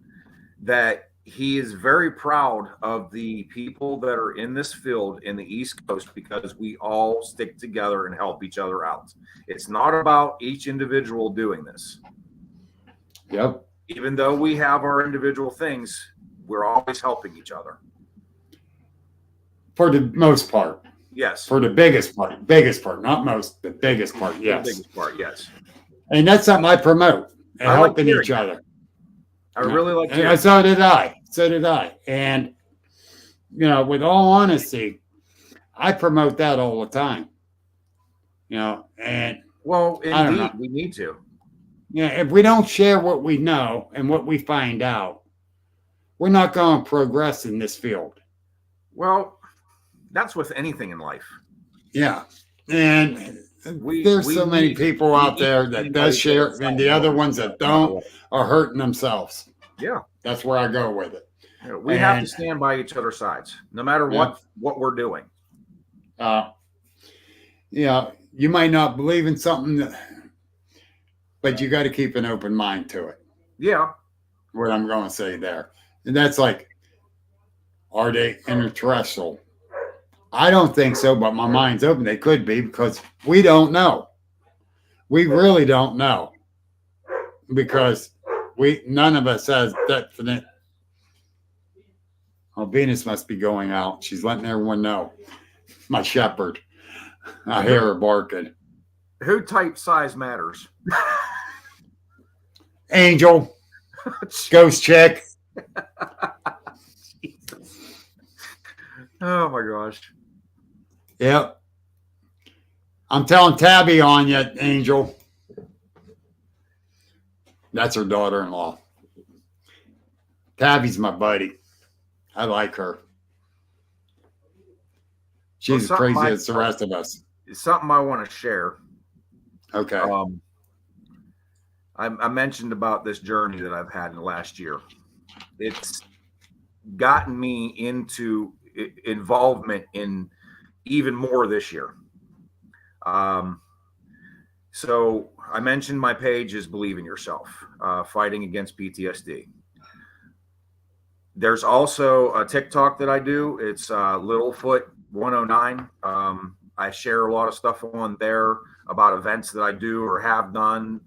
that he is very proud of the people that are in this field in the East Coast because we all stick together and help each other out. It's not about each individual doing this. Yep. Even though we have our individual things, we're always helping each other. For the most part. Yes. For the biggest part, not most, the biggest part, yes. The biggest part, yes. And that's something I promote, and I like helping hearing each that. other. I really like And to. so did I. So did I. And, you know, with all honesty, I promote that all the time. You know, and Well, I don't know. indeed, we need to. yeah, if we don't share what we know and what we find out, we're not going to progress in this field. Well, that's with anything in life. Yeah. And there's so many people out there that does share, and the other ones that don't are hurting themselves. Yeah. That's where I go with it. Yeah, we have to stand by each other's sides, no matter what we're doing. Yeah, you might not believe in something, but you got to keep an open mind to it. Yeah. What I'm going to say there. And that's like, are they interterrestrial? I don't think so, but my mind's open. They could be, because we don't know. We really don't know, because none of us has definite. Oh, Venus must be going out. She's letting everyone know. My shepherd. I hear her barking. Who type size matters? Angel. Ghost chick. Oh my gosh. Yep. I'm telling Tabby on you, Angel. That's her daughter-in-law. Tabby's my buddy. I like her. She's as crazy as the rest of us. It's something I want to share. Okay. I mentioned about this journey that I've had in the last year. It's gotten me into involvement in even more this year. So I mentioned my page is Believe in Yourself, fighting against PTSD. There's also a TikTok that I do. It's Littlefoot 109. I share a lot of stuff on there about events that I do or have done,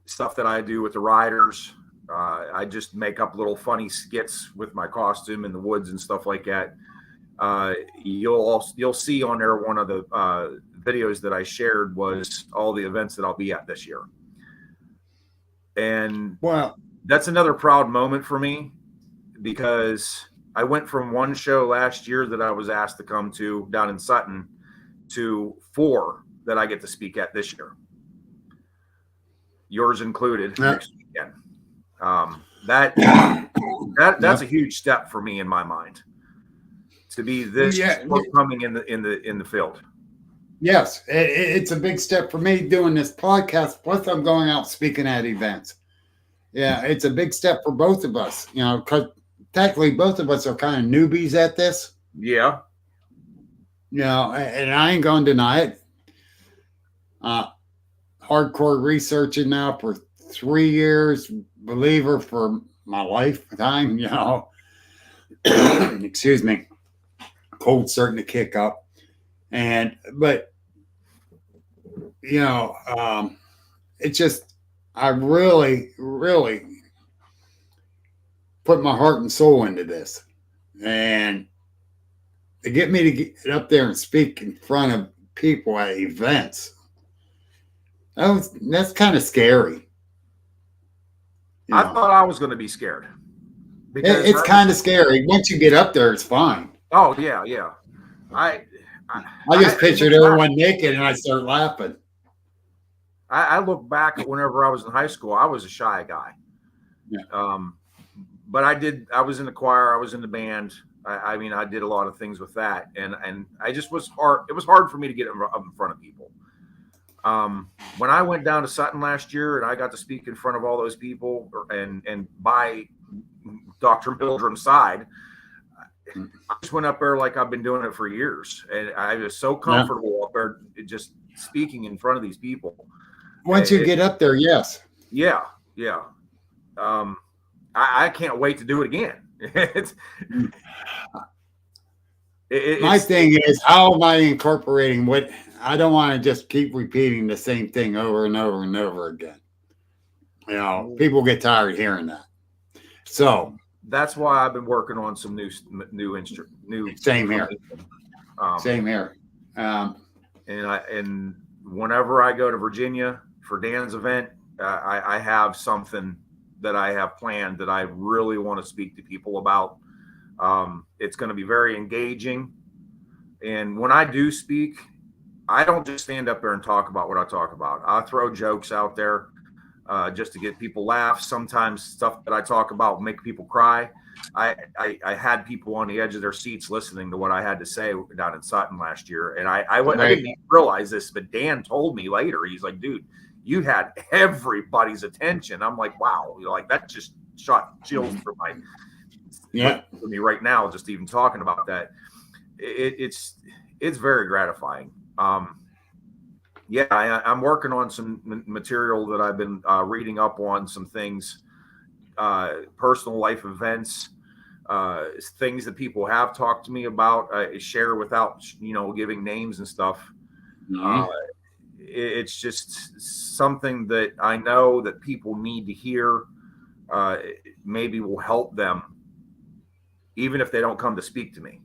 stuff that I do with the riders. I just make up little funny skits with my costume in the woods and stuff like that. You'll see on there, one of the videos that I shared was all the events that I'll be at this year. And wow, that's another proud moment for me, because I went from one show last year that I was asked to come to down in Sutton to 4 that I get to speak at this year. Yours included next weekend. That's a huge step for me in my mind, to be this forthcoming in the field. Yes, it's a big step for me doing this podcast. Plus, I'm going out speaking at events. Yeah, it's a big step for both of us. You know, because technically both of us are kind of newbies at this. Yeah. You know, and I ain't going to deny it. Hardcore researching now for 3 years, believer for my lifetime, you know. Excuse me. Cold starting to kick up. But, you know, it's just, I really, really put my heart and soul into this. And to get me to get up there and speak in front of people at events, that's kind of scary. I thought I was going to be scared. Because it's kind of scary. Once you get up there, it's fine. Oh, yeah, yeah. I just pictured everyone naked and I start laughing. I look back at whenever I was in high school, I was a shy guy. Yeah. But I was in the choir, I was in the band. I mean, I did a lot of things with that. And I just it was hard for me to get up in front of people. When I went down to Sutton last year and I got to speak in front of all those people and by Dr. Mildred's side, I just went up there like I've been doing it for years. And I was so comfortable up there just speaking in front of these people. Once you get up there, yes. Yeah, yeah. I can't wait to do it again. My thing is, how am I incorporating what I don't want to just keep repeating the same thing over and over and over again. You know, people get tired of hearing that. So that's why I've been working on some new same here. Same here. And whenever I go to Virginia for Dan's event, I have something that I have planned that I really want to speak to people about. It's going to be very engaging. And when I do speak, I don't just stand up there and talk about what I talk about. I throw jokes out there just to get people laughs. Sometimes stuff that I talk about make people cry. I had people on the edge of their seats listening to what I had to say down in Sutton last year. And I didn't even realize this, but Dan told me later, he's like, dude, you had everybody's attention. I'm like, wow, like that just shot chills through for me right now, just even talking about that. It's very gratifying. I'm working on some material that I've been reading up on, some things, personal life events, things that people have talked to me about, share without, giving names and stuff. Mm-hmm. It's just something that I know that people need to hear, maybe will help them, even if they don't come to speak to me.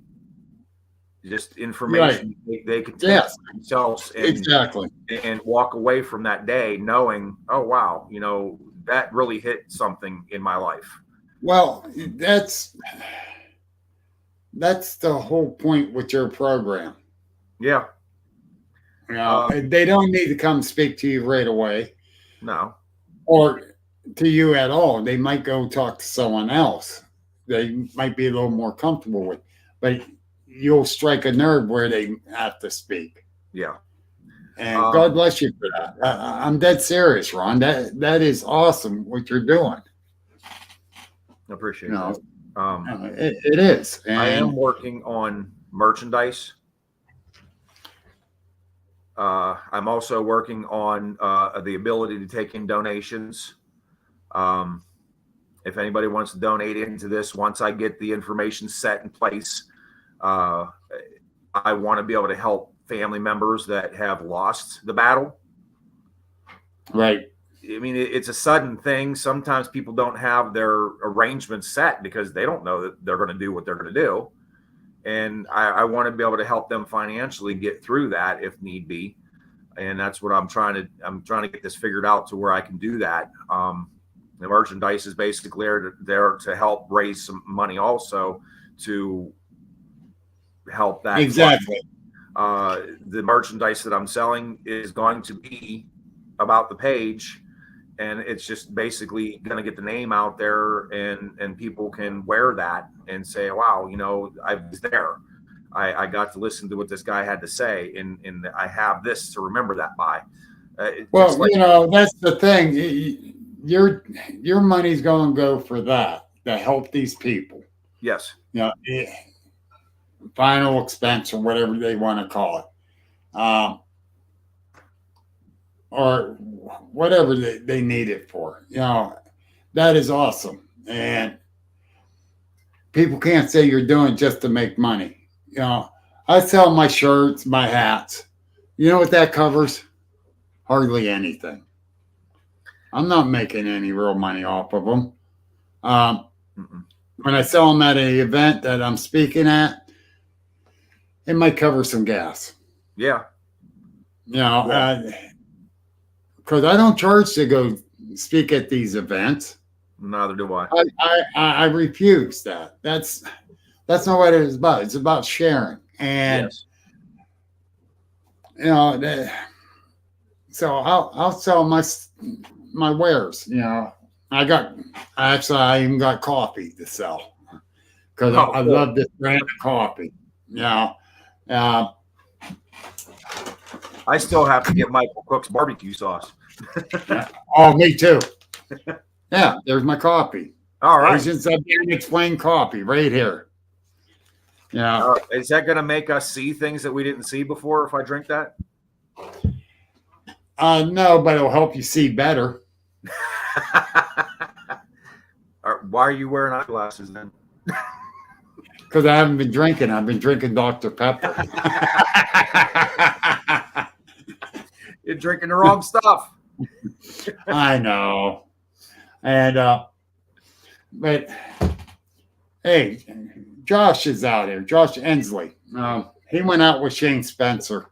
Just information they can take themselves and walk away from that day knowing, oh, wow, that really hit something in my life. Well, that's the whole point with your program. Yeah. They don't need to come speak to you right away. No. Or to you at all. They might go talk to someone else they might be a little more comfortable with. But you'll strike a nerve where they have to speak. Yeah. And God bless you for that. I'm dead serious, Ron. That is awesome what you're doing. I appreciate it. It. It is. And I am working on merchandise. I'm also working on the ability to take in donations. If anybody wants to donate into this, once I get the information set in place, I want to be able to help family members that have lost the battle. Right. I mean, it's a sudden thing. Sometimes people don't have their arrangements set because they don't know that they're going to do what they're going to do. And I want to be able to help them financially get through that if need be. And that's what I'm trying to get this figured out to where I can do that. The merchandise is basically there to help raise some money also to help that. Exactly. The merchandise that I'm selling is going to be about the page, and it's just basically going to get the name out there, and people can wear that and say, wow, I was there. I got to listen to what this guy had to say, and I have this to remember that by. Well, that's the thing. Your money's going to go for that to help these people. Yes. Final expense or whatever they want to call it. Or whatever they need it for. That is awesome. And people can't say you're doing it just to make money. I sell my shirts, my hats. You know what that covers? Hardly anything. I'm not making any real money off of them. When I sell them at an event that I'm speaking at, it might cover some gas. Yeah. Because I don't charge to go speak at these events. Neither do I. I refuse that. That's not what it is about. It's about sharing. And so I'll sell my wares. I even got coffee to sell because I love this brand of coffee. I still have to get Michael Cook's barbecue sauce. Oh, me too. Yeah, there's my coffee. All right. Agents of the Unexplained coffee right here. Yeah. Is that going to make us see things that we didn't see before if I drink that? No, but it'll help you see better. Why are you wearing eyeglasses then? Because I haven't been drinking. I've been drinking Dr. Pepper. You're drinking the wrong stuff. I know. And but hey, Josh is out here. Josh Ensley. He went out with Shane Spencer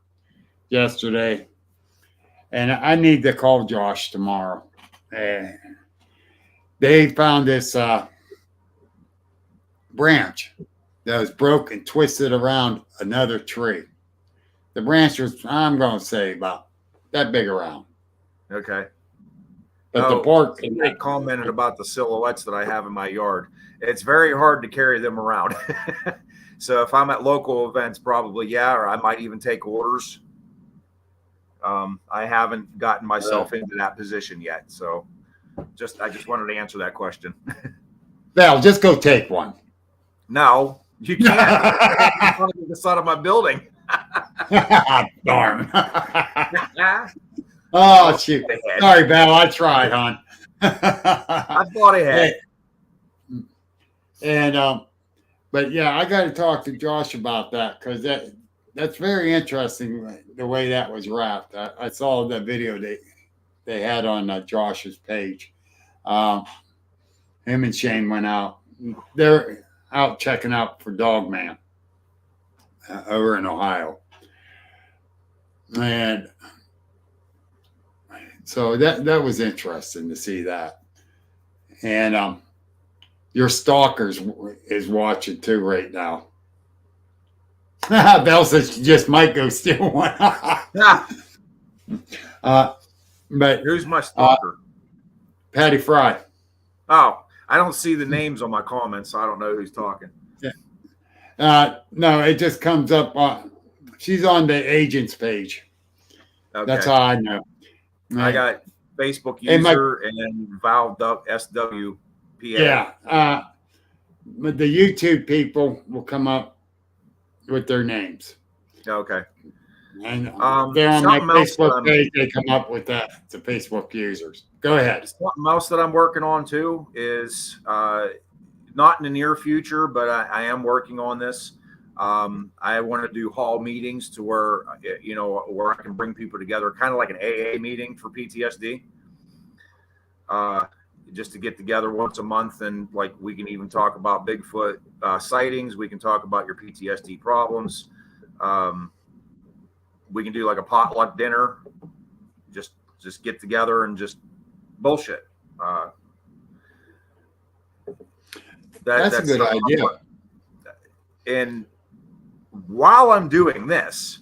yesterday, and I need to call Josh tomorrow. They found this branch that was broken, twisted around another tree. The branch was, I'm going to say, about that big around. Okay. But the bark. They commented about the silhouettes that I have in my yard. It's very hard to carry them around. So if I'm at local events, probably, yeah, or I might even take orders. I haven't gotten myself into that position yet. So I just wanted to answer that question. Val, just go take one. No, you can't. I'm going to get this out of my building. Darn. Oh, shoot. Sorry, Val. I tried, hon. I thought ahead. And but yeah, I got to talk to Josh about that because that's very interesting the way that was wrapped. I saw the video they had on Josh's page. Him and Shane went out. They're out checking out for Dogman over in Ohio, and so that was interesting to see that. And your stalkers is watching too right now. Belle says she just might go steal one. But who's my stalker? Patty Fry. Oh, I don't see the names on my comments, so I don't know who's talking. Yeah. No, it just comes up. She's on the agent's page. Okay. That's how I know. I got Facebook user and Valve SWPA. Yeah. But the YouTube people will come up with their names. Okay. And they're on my Facebook page. They come up with that. The Facebook users. Go ahead. Something else that I'm working on too is not in the near future, but I am working on this. I want to do hall meetings to where where I can bring people together, kind of like an AA meeting for PTSD. Just to get together once a month, and like we can even talk about Bigfoot sightings. We can talk about your PTSD problems. We can do like a potluck dinner. Just get together and just bullshit. That's a good idea. And while I'm doing this,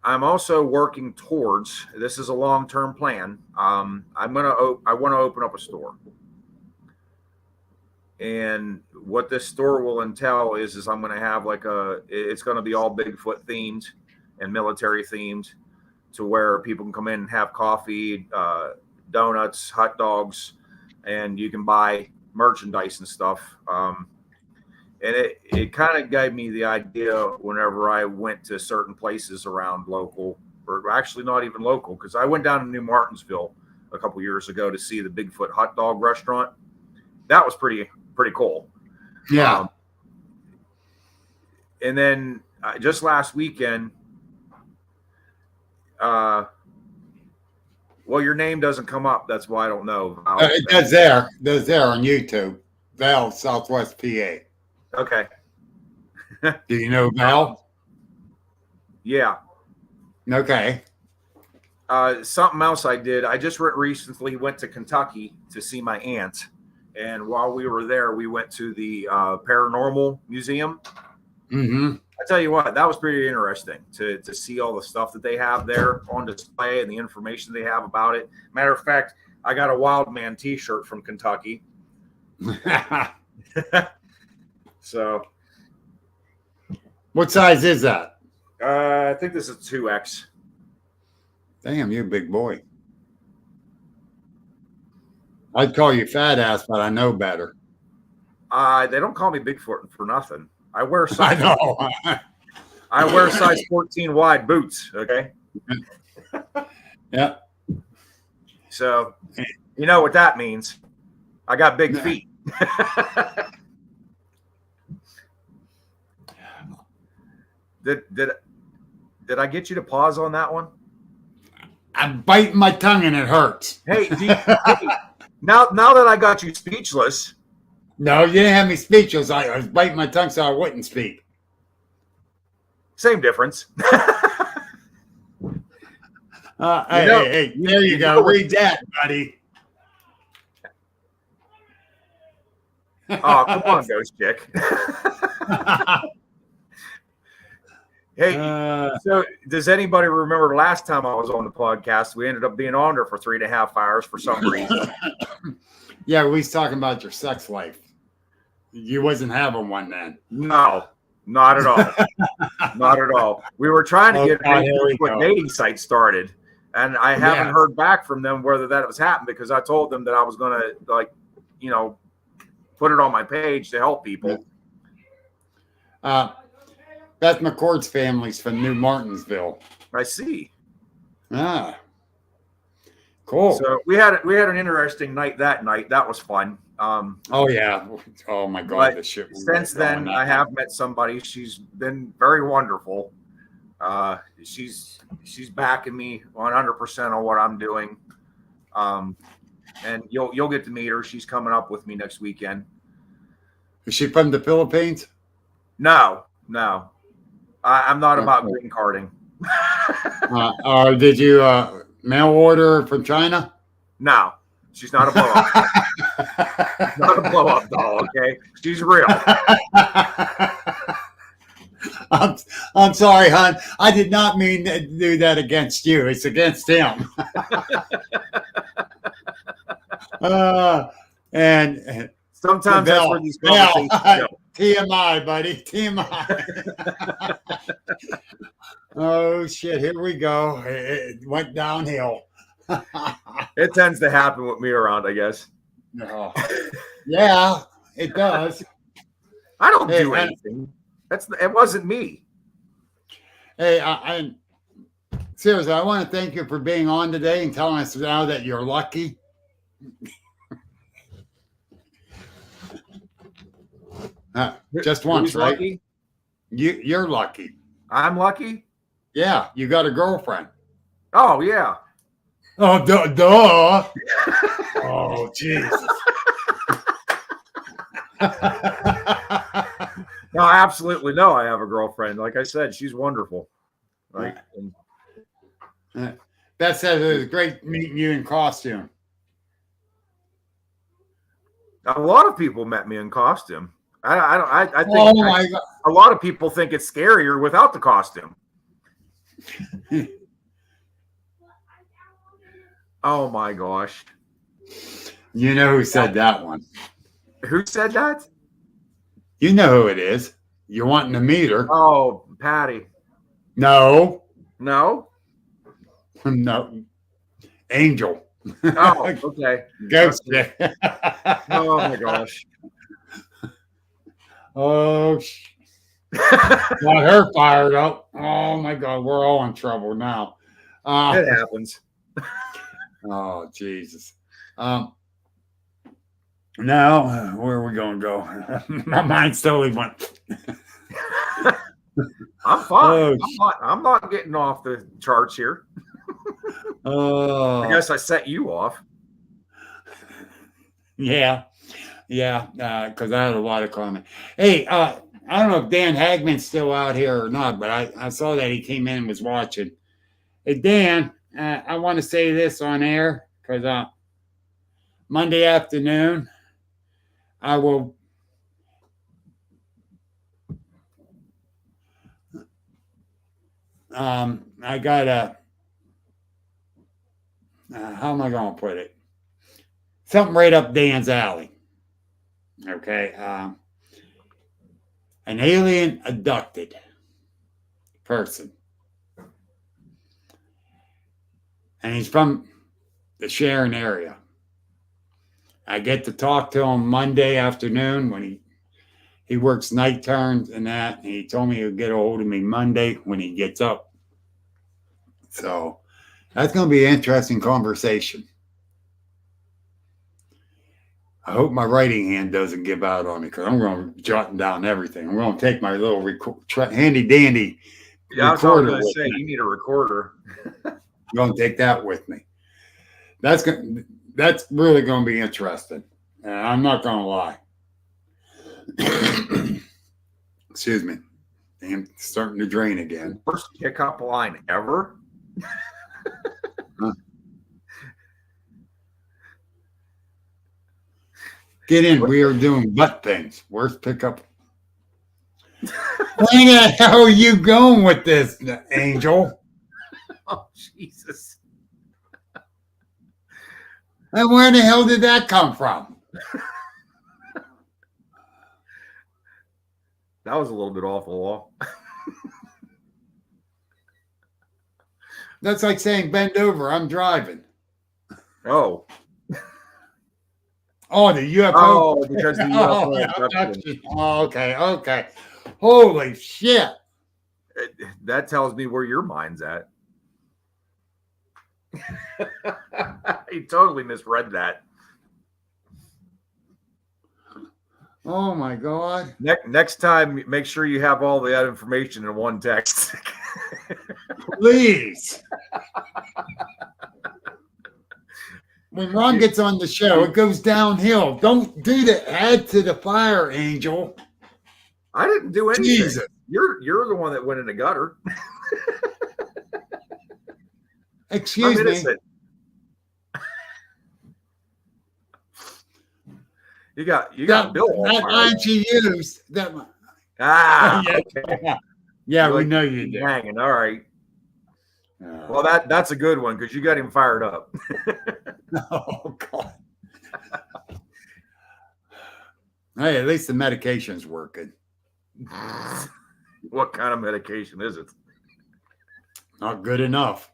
I'm also working towards, this is a long-term plan. I want to open up a store. And what this store will entail is I'm going to have it's going to be all Bigfoot themed and military themed, to where people can come in and have coffee, donuts, hot dogs, and you can buy merchandise and stuff. And it kind of gave me the idea whenever I went to certain places around local, or actually not even local, because I went down to New Martinsville a couple years ago to see the Bigfoot hot dog restaurant. That was pretty cool. Yeah. And then just last weekend, well, your name doesn't come up. That's why I don't know. It does there. It does there on YouTube. Val, Southwest PA. Okay. Do you know Val? Yeah. Okay. Something else I did. I just recently went to Kentucky to see my aunt. And while we were there, we went to the Paranormal Museum. Mm-hmm. I tell you what, that was pretty interesting to see all the stuff that they have there on display and the information they have about it. Matter of fact, I got a Wild Man t-shirt from Kentucky. So, what size is that? I think this is 2X. Damn, you're a big boy. I'd call you fat ass, but I know better. They don't call me Bigfoot for nothing. I wear size. I know. I wear size 14 wide boots. Okay. Yeah. So, you know what that means? I got big feet. Did I get you to pause on that one? I'm biting my tongue and it hurts. Hey, Now that I got you speechless, No, you didn't have me speechless. I was biting my tongue so I wouldn't speak. same difference. Hey, there you go. Read that, buddy. Oh, come on, Ghost Chick. Hey, so does anybody remember last time I was on the podcast? We ended up being on there for 3.5 hours for some reason. Yeah, we was talking about your sex life. You wasn't having one then. No, not at all. Not at all. We were trying to get a dating site started, and I haven't heard back from them whether that was happening, because I told them that I was going to, put it on my page to help people. Beth McCord's family's from New Martinsville. I see. Ah, cool. So we had an interesting night that night. That was fun. Oh yeah. Oh my God. The shit. Since then, I have met somebody. She's been very wonderful. She's backing me 100% on what I'm doing. And you'll get to meet her. She's coming up with me next weekend. Is she from the Philippines? No. I'm not about green carding. Did you mail order from China? No, she's not a blow up. Not a blow up doll. Okay, she's real. I'm sorry, hon. I did not mean to do that against you. It's against him. And sometimes that's where these conversations go. TMI, buddy. TMI. Oh, shit. Here we go. It went downhill. It tends to happen with me around, I guess. No. Yeah, it does. I don't do anything. It wasn't me. Hey, I seriously, I want to thank you for being on today and telling us now that you're lucky. Just once, right? Lucky? You're lucky. I'm lucky? Yeah, you got a girlfriend. Oh, yeah. Oh, duh. Oh, Jesus. No, absolutely no. I have a girlfriend. Like I said, she's wonderful. Right. That said, it was great meeting you in costume. A lot of people met me in costume. I think oh my God. A lot of people think it's scarier without the costume. Oh my gosh. You know who said that one? Who said that? You know who it is. You're wanting to meet her. Oh, Patty. No. No? No. Angel. Oh, okay. Ghost. Oh my gosh. Oh, got her fired up. Oh my God, we're all in trouble now. It happens. Oh Jesus. Now where are we gonna go? My mind's totally went. I'm fine. I'm not getting off the charts here. Oh, I guess I set you off. Yeah, because I had a lot of comment. Hey, I don't know if Dan Hagman's still out here or not, but I saw that he came in and was watching. Hey, Dan, I want to say this on air because Monday afternoon, I will. I got a. How am I going to put it? Something right up Dan's alley. Okay. An alien abducted person. And he's from the Sharon area. I get to talk to him Monday afternoon when he works night turns and that. And he told me he'll get a hold of me Monday when he gets up. So that's going to be an interesting conversation. I hope my writing hand doesn't give out on me because I'm going to jot down everything. I'm going to take my little handy dandy recorder. I was going to say, you need a recorder. I'm going to take that with me. That's going. That's really going to be interesting. I'm not going to lie. Excuse me. Damn, starting to drain again. Worst pickup line ever. Get in. We are doing butt things. Worst pickup. Where the hell are you going with this, Angel? Oh, Jesus. And where the hell did that come from? That was a little bit off the wall. That's like saying bend over. I'm driving. Oh. Oh, the UFO. Oh, because the Oh, UFO. abduction. Oh, okay. Holy shit. That tells me where your mind's at. He totally misread that. Oh my God. Next time, make sure you have all that information in one text. Please. When Ron gets on the show, it goes downhill. Don't do the add to the fire, Angel. I didn't do anything. Jesus. You're the one that went in the gutter. Excuse I'm me. innocent. You got Bill. That line she used. That Ah, yeah, okay. yeah, You're we like, know you did. hanging. All right. Well, that's a good one because you got him fired up. Oh God. Hey, at least the medication's working. What kind of medication is it? Not good enough.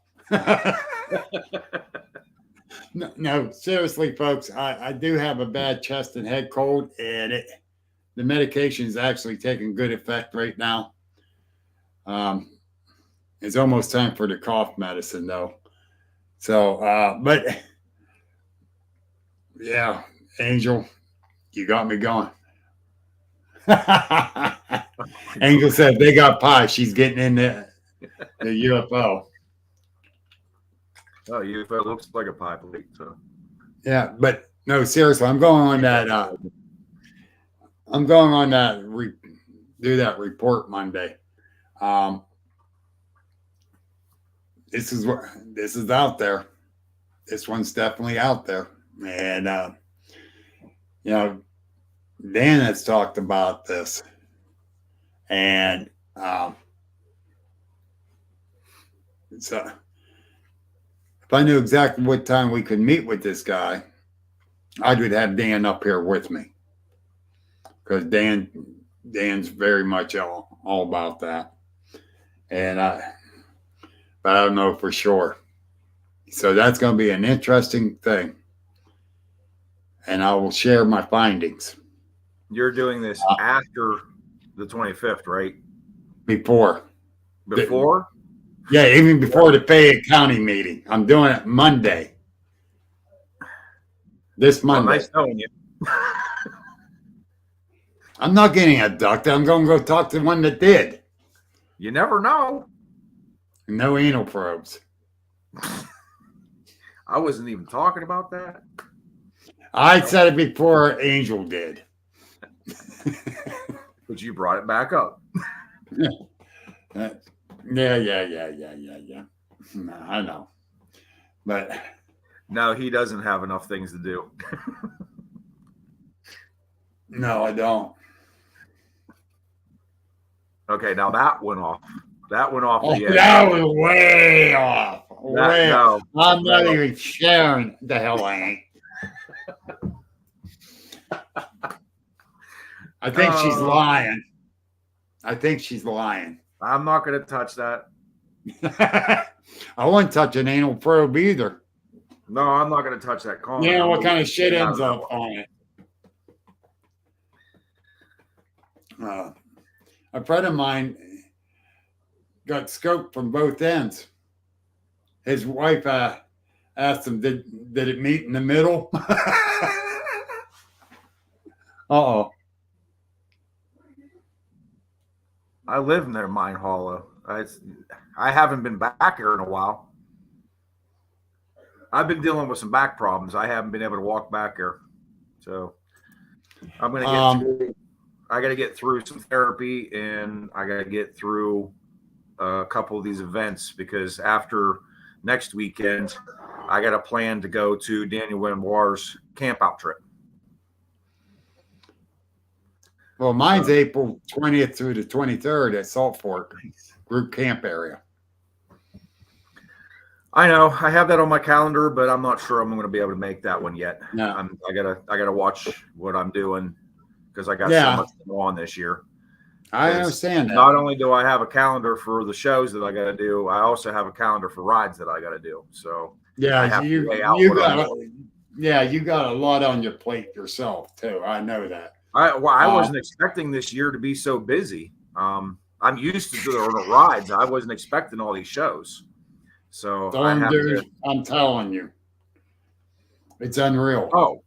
No, seriously, folks, I do have a bad chest and head cold, and the medication is actually taking good effect right now. It's almost time for the cough medicine, though. So, but yeah, Angel, you got me going. Angel said they got pie. She's getting in the UFO. Oh, UFO looks like a pie plate. So Yeah, but no, seriously, I'm going on that. I'm going on that. Do that report Monday. This is out there. This one's definitely out there, and you know, Dan has talked about this, and so if I knew exactly what time we could meet with this guy, I would have Dan up here with me, because Dan's very much all about that, and but I don't know for sure. So that's going to be an interesting thing, and I will share my findings. you're doing this after the 25th, right? Before. Before? Yeah, even before the Fayette County meeting. I'm doing it Monday. This Well, Monday. nice knowing you. I'm not getting abducted. I'm going to go talk to the one that did. You never know. No anal probes. I wasn't even talking about that. I said it before Angel did. But you brought it back up. Yeah. No, I know. But No, he doesn't have enough things to do. no, I don't. Okay, now that went off. That went off the edge. That was way off. Way off. No, I'm not even sharing the hell I ain't. I think she's lying. I think she's lying. I'm not going to touch that. I wouldn't touch an anal probe either. No, I'm not going to touch that. Call You know me. what kind of shit Get out ends of up that one. on it. A friend of mine got scoped from both ends. His wife asked him, did it meet in the middle? Uh-oh. I live near Mine Hollow. I haven't been back here in a while. I've been dealing with some back problems. I haven't been able to walk back here, so I'm going to get through. I got to get through some therapy, and I got to get through a couple of these events, because after next weekend, I got a plan to go to Daniel Lenoir's camp out trip. Well, mine's April 20th through the 23rd at Salt Fork group camp area. I know I have that on my calendar, but I'm not sure I'm going to be able to make that one yet. No. I gotta watch what I'm doing, because I got so much to go on this year. I understand that. Not only do I have a calendar for the shows that I got to do, I also have a calendar for rides that I got to do. So yeah, you got a lot on your plate yourself too. I know that. I wasn't expecting this year to be so busy. I'm used to doing the rides. I wasn't expecting all these shows. So I'm telling you, it's unreal. Oh,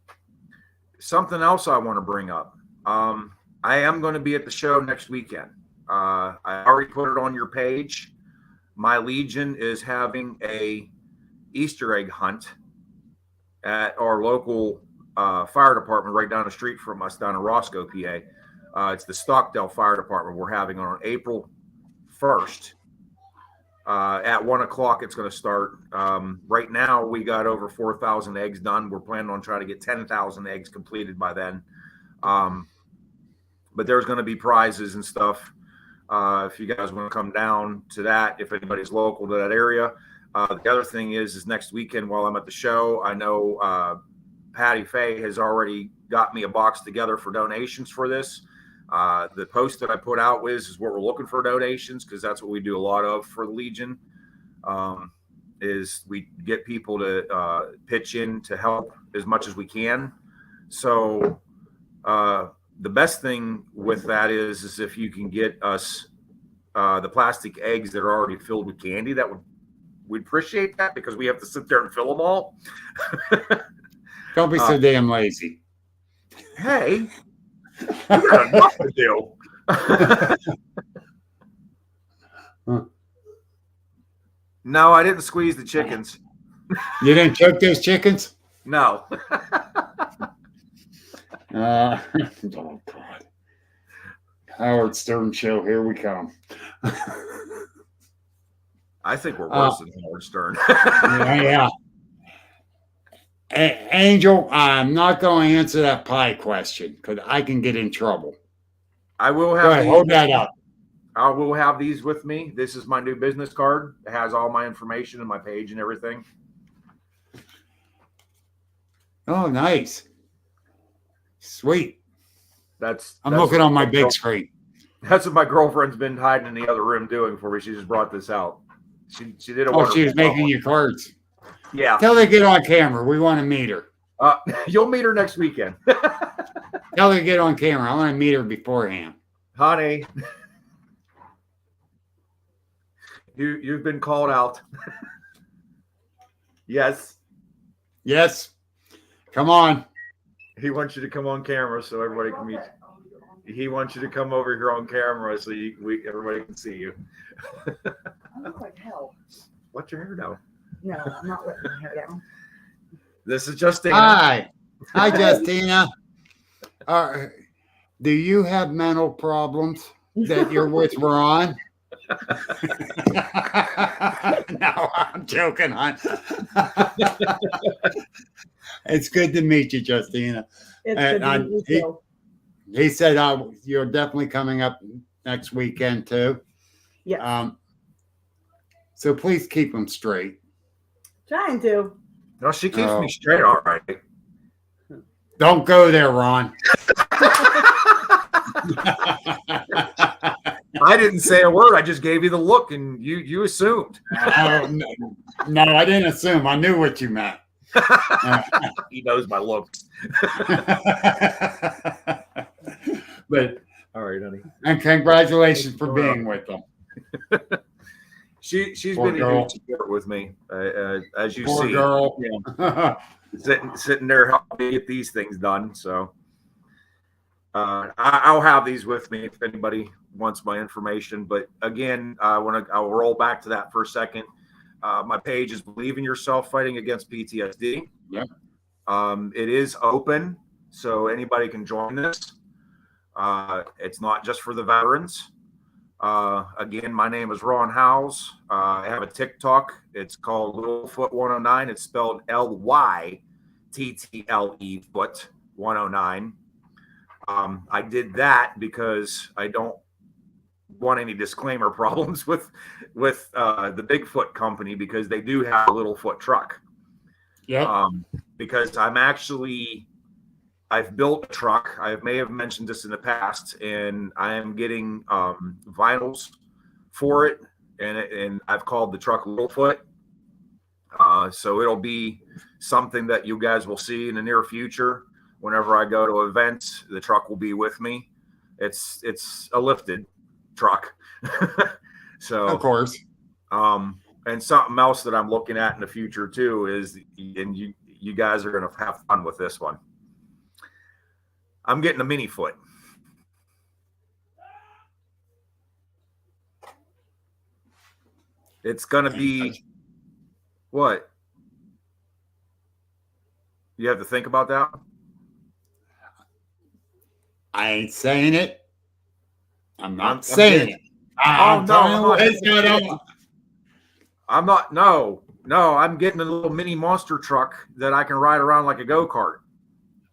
something else I want to bring up. I am going to be at the show next weekend. I already put it on your page. My Legion is having a Easter egg hunt at our local fire department right down the street from us down in Roscoe, PA. It's the Stockdale Fire Department. We're having on April 1st. At 1:00, it's going to start. Right now, we got over 4,000 eggs done. We're planning on trying to get 10,000 eggs completed by then. But there's going to be prizes and stuff. If you guys want to come down to that, if anybody's local to that area. The other thing is next weekend while I'm at the show, I know Patty Fay has already got me a box together for donations for this. The post that I put out is what we're looking for donations, because that's what we do a lot of for the Legion, is we get people to pitch in to help as much as we can. So the best thing with that is if you can get us the plastic eggs that are already filled with candy, we'd appreciate that, because we have to sit there and fill them all. Don't be so damn lazy. Hey, you got enough to do. No, I didn't squeeze the chickens. You didn't choke those chickens? No. Oh, God. Howard Stern show, here we come. I think we're worse than Howard Stern. Yeah. Angel, I'm not going to answer that pie question because I can get in trouble. I will have. Go ahead, hold that up. I will have these with me. This is my new business card. It has all my information and my page and everything. Oh, nice. Sweet. That's looking on my big screen. That's what my girlfriend's been hiding in the other room doing for me. She just brought this out. She did a she was making you cards. Yeah. Tell her to get on camera. We want to meet her. You'll meet her next weekend. Tell her to get on camera. I want to meet her beforehand. Honey, you've been called out. Yes. Yes. Come on. He wants you to come on camera so everybody can meet you. He wants you to come over here on camera so everybody can see you. I look like hell. Let your hair down. No, I'm not letting my hair down. This is Justina. Hi, Justina. Do you have mental problems that you're with Ron? No, I'm joking, hon. It's good to meet you, Justina. It's good to meet you too. He said you're definitely coming up next weekend too. Yeah. So please keep him straight. Trying to. No, she keeps me straight, all right. Don't go there, Ron. I didn't say a word. I just gave you the look, and you assumed. No, I didn't assume. I knew what you meant. He knows my looks. But all right, honey. And congratulations for being with them. She's been a huge support with me, as you see. Girl. Yeah. sitting there helping me get these things done. So I'll have these with me if anybody wants my information. But again, I'll roll back to that for a second. My page is Believe in Yourself Fighting Against PTSD. Yep. It is open, so anybody can join this. It's not just for the veterans. Again, my name is Ron Howes. I have a TikTok. It's called Littlefoot 109. It's spelled Lyttle Foot 109. I did that because I don't want any disclaimer problems with the Bigfoot company, because they do have a Littlefoot truck. Yeah. Because I've built a truck. I may have mentioned this in the past, and I am getting vinyls for it, and I've called the truck Littlefoot. So it'll be something that you guys will see in the near future. Whenever I go to events, the truck will be with me. It's a lifted truck. So Of course. and something else that I'm looking at in the future too is, and you guys are going to have fun with this one. I'm getting a mini foot. It's going to be what? You have to think about that. I ain't saying it. I'm not I'm saying it. I'm no, telling you it's not. I'm not. No. I'm getting a little mini monster truck that I can ride around like a go-kart.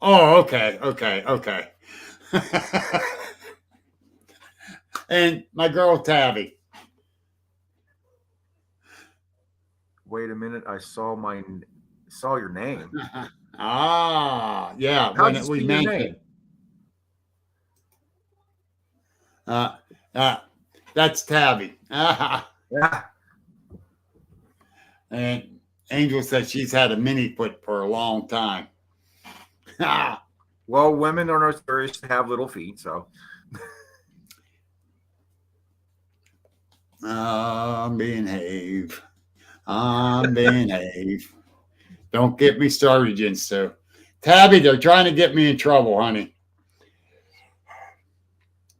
Oh, okay. And my girl Tabby. Wait a minute. I saw your name. Yeah. How'd you We spell your mentioned. That's Tabby. Yeah. And Angel said she's had a mini foot for a long time. Well, women are notorious to have little feet, so. I'm being Have. Don't get me started, Jinsu. Tabby, they're trying to get me in trouble, honey.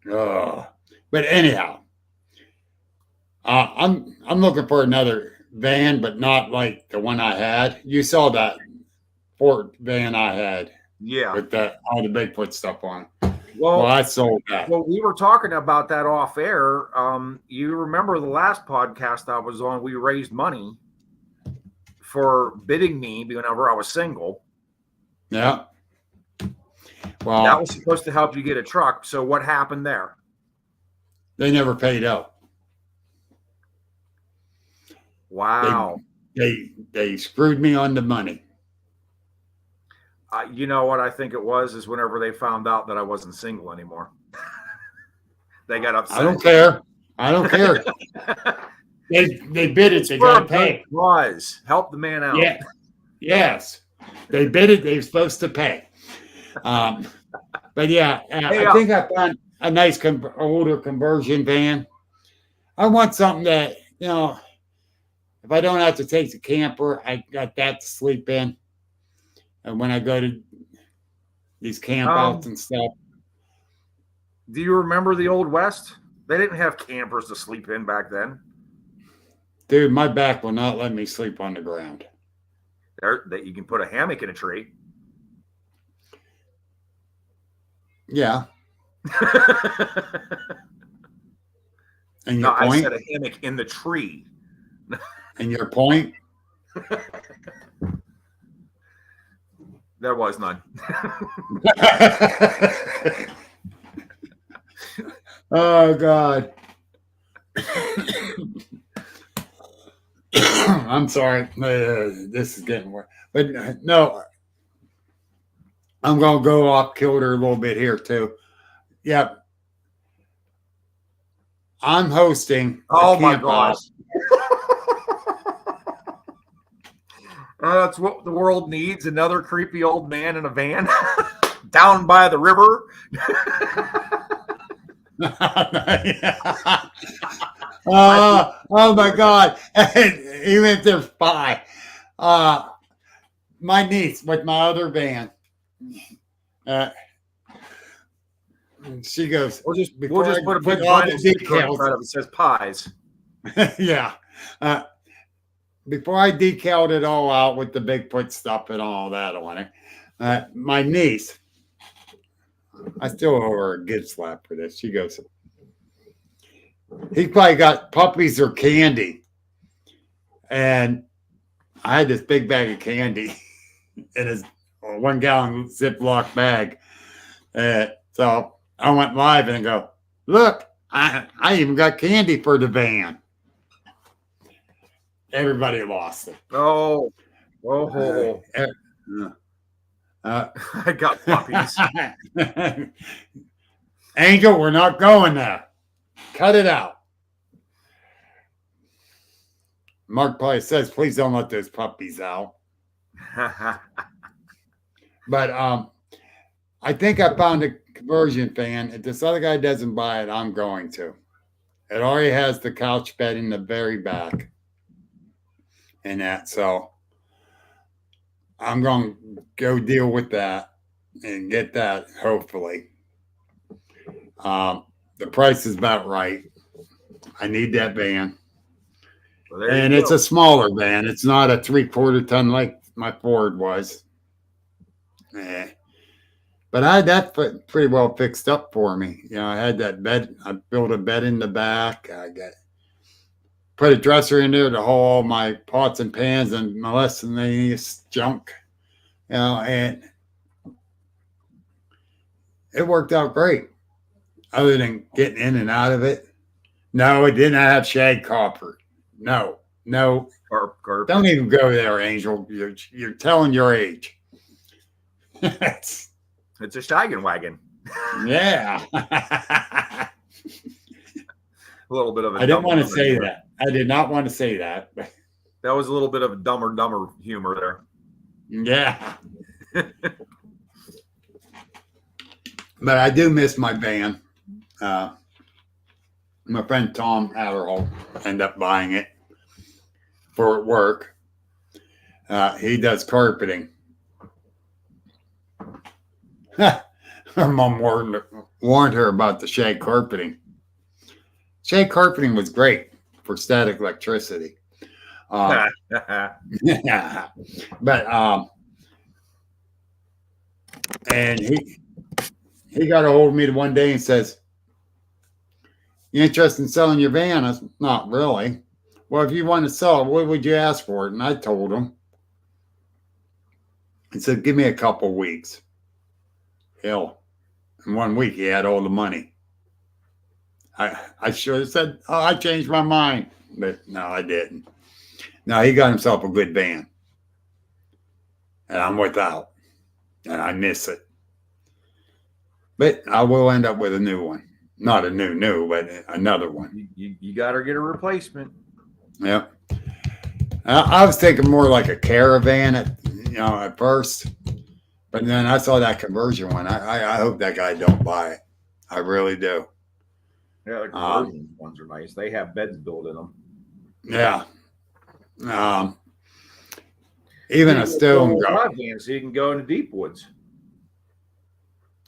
But anyhow, I'm looking for another van, but not like the one I had. You saw that Ford van I had Yeah. with all the Bigfoot stuff on. Well, I sold that. Well, we were talking about that off air. You remember the last podcast I was on, we raised money for bidding me whenever I was single. Yeah. Well, That was supposed to help you get a truck. So what happened there? they never paid up. Wow. They screwed me on the money. You know what I think it was is whenever they found out that I wasn't single anymore. They got upset. I don't care. They bid it. They got to pay. Was help the man out. Yeah. Yes. They bid it. They were supposed to pay. But yeah, I think I found a nice older conversion van. I want something that, if I don't have to take the camper, I got that to sleep in. And when I go to these campouts and stuff. Do you remember the Old West? They didn't have campers to sleep in back then. Dude, my back will not let me sleep on the ground. That you can put a hammock in a tree. Yeah. And No, your point? I said a hammock in the tree. And your point? There was none. Oh, God. I'm sorry. This is getting worse. But no, I'm going to go off kilter a little bit here, too. Yep. I'm hosting. Oh, my gosh. That's what the world needs. Another creepy old man in a van down by the river. Oh my God. And even if there's 5. My niece with my other van. She goes, We'll just put a big all the vinyl sticker details. in front of it that says pies. Yeah. before I decaled it all out with the Bigfoot stuff and all that on it, my niece, I still owe her a good slap for this. She goes, he probably got puppies or candy. And I had this big bag of candy in his 1 gallon Ziploc bag. So I went live and go, look, I even got candy for the van. Everybody lost it. Oh. I got puppies. Angel, we're not going there. Cut it out. Mark probably says, please don't let those puppies out. But I think I found a conversion fan. If this other guy doesn't buy it, I'm going to. It already has the couch bed in the very back. And that, so I'm going to go deal with that and get that, hopefully. The price is about right. I need that van. Well, and it's a smaller van. It's not a 3/4 ton like my Ford was. But I had that pretty well fixed up for me. You know, I had that bed. I built a bed in the back. Put a dresser in there to hold all my pots and pans and miscellaneous junk. You know, and it worked out great. Other than getting in and out of it. No, it didn't have shag copper. No. Carp. Don't even go there, Angel. You're telling your age. It's a shaggin' wagon. Yeah. A little bit of I didn't want to say that. I did not want to say that. That was a little bit of dumber humor there. Yeah. But I do miss my van. My friend Tom Adderholt ended up buying it for work. He does carpeting. Her mom warned her about the shag carpeting. Shag carpeting was great for static electricity. Yeah. But and he got a hold of me one day and says, you interested in selling your van? I said, not really. Well, if you want to sell it, what would you ask for it? And I told him. He said, give me a couple weeks. Hell, in 1 week, he had all the money. I should have said, oh, I changed my mind. But no, I didn't. No, he got himself a good van. And I'm without. And I miss it. But I will end up with a new one. Not a new, but another one. You got to get a replacement. Yep. I was thinking more like a caravan at first. But then I saw that conversion one. I hope that guy don't buy it. I really do. Yeah, the conversion ones are nice. They have beds built in them. Yeah. Even a stone drive van, so you can go into deep woods.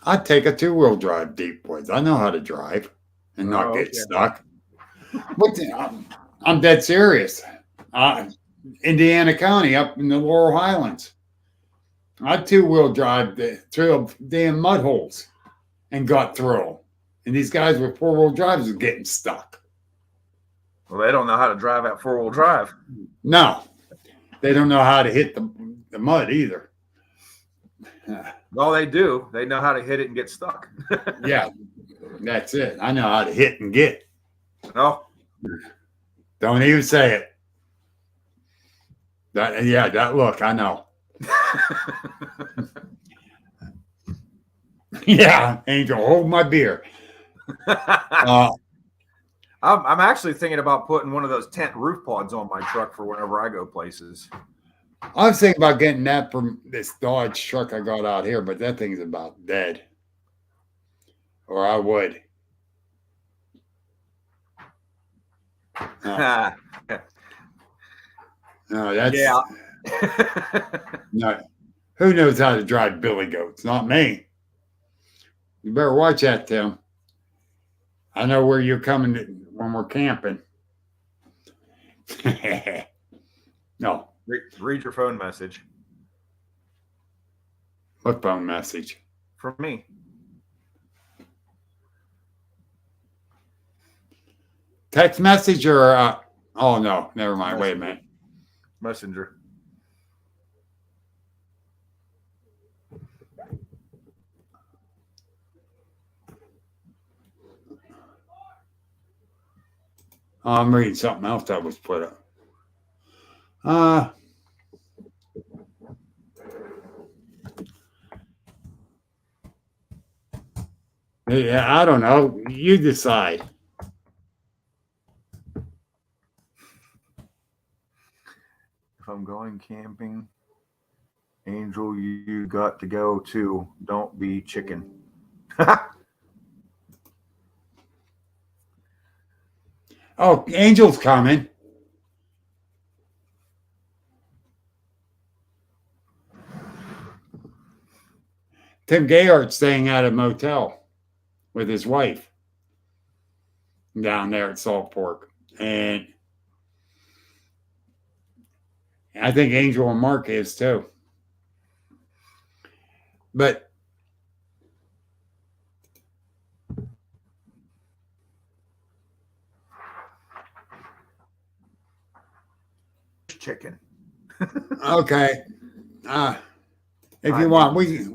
I'd take a 2-wheel drive deep woods. I know how to drive and not get stuck. But I'm dead serious. Indiana County up in the Laurel Highlands. I 2-wheel drive through damn mud holes and got through. And these guys with 4-wheel drives are getting stuck. Well, they don't know how to drive that 4-wheel drive. No. They don't know how to hit the mud either. Well, they do. They know how to hit it and get stuck. Yeah, that's it. I know how to hit and get. No. Don't even say it. That look, I know. Yeah, Angel, hold my beer. I'm actually thinking about putting one of those tent roof pods on my truck for whenever I go places. I was thinking about getting that from this Dodge truck I got out here, but that thing's about dead. Or I would. No, that's no. Who knows how to drive billy goats? Not me. You better watch that, Tim. I know where you're coming when we're camping. No. Read your phone message What phone message? from me. Text message or oh no, never mind. Wait a minute. Messenger. I'm reading something else that was put up. Yeah, I don't know. You decide. If I'm going camping, Angel, you got to go too. Don't be chicken. Oh, Angel's coming. Tim Gayhart's staying at a motel with his wife down there at Salt Fork. And I think Angel and Mark is too. But Chicken. okay. If you want, we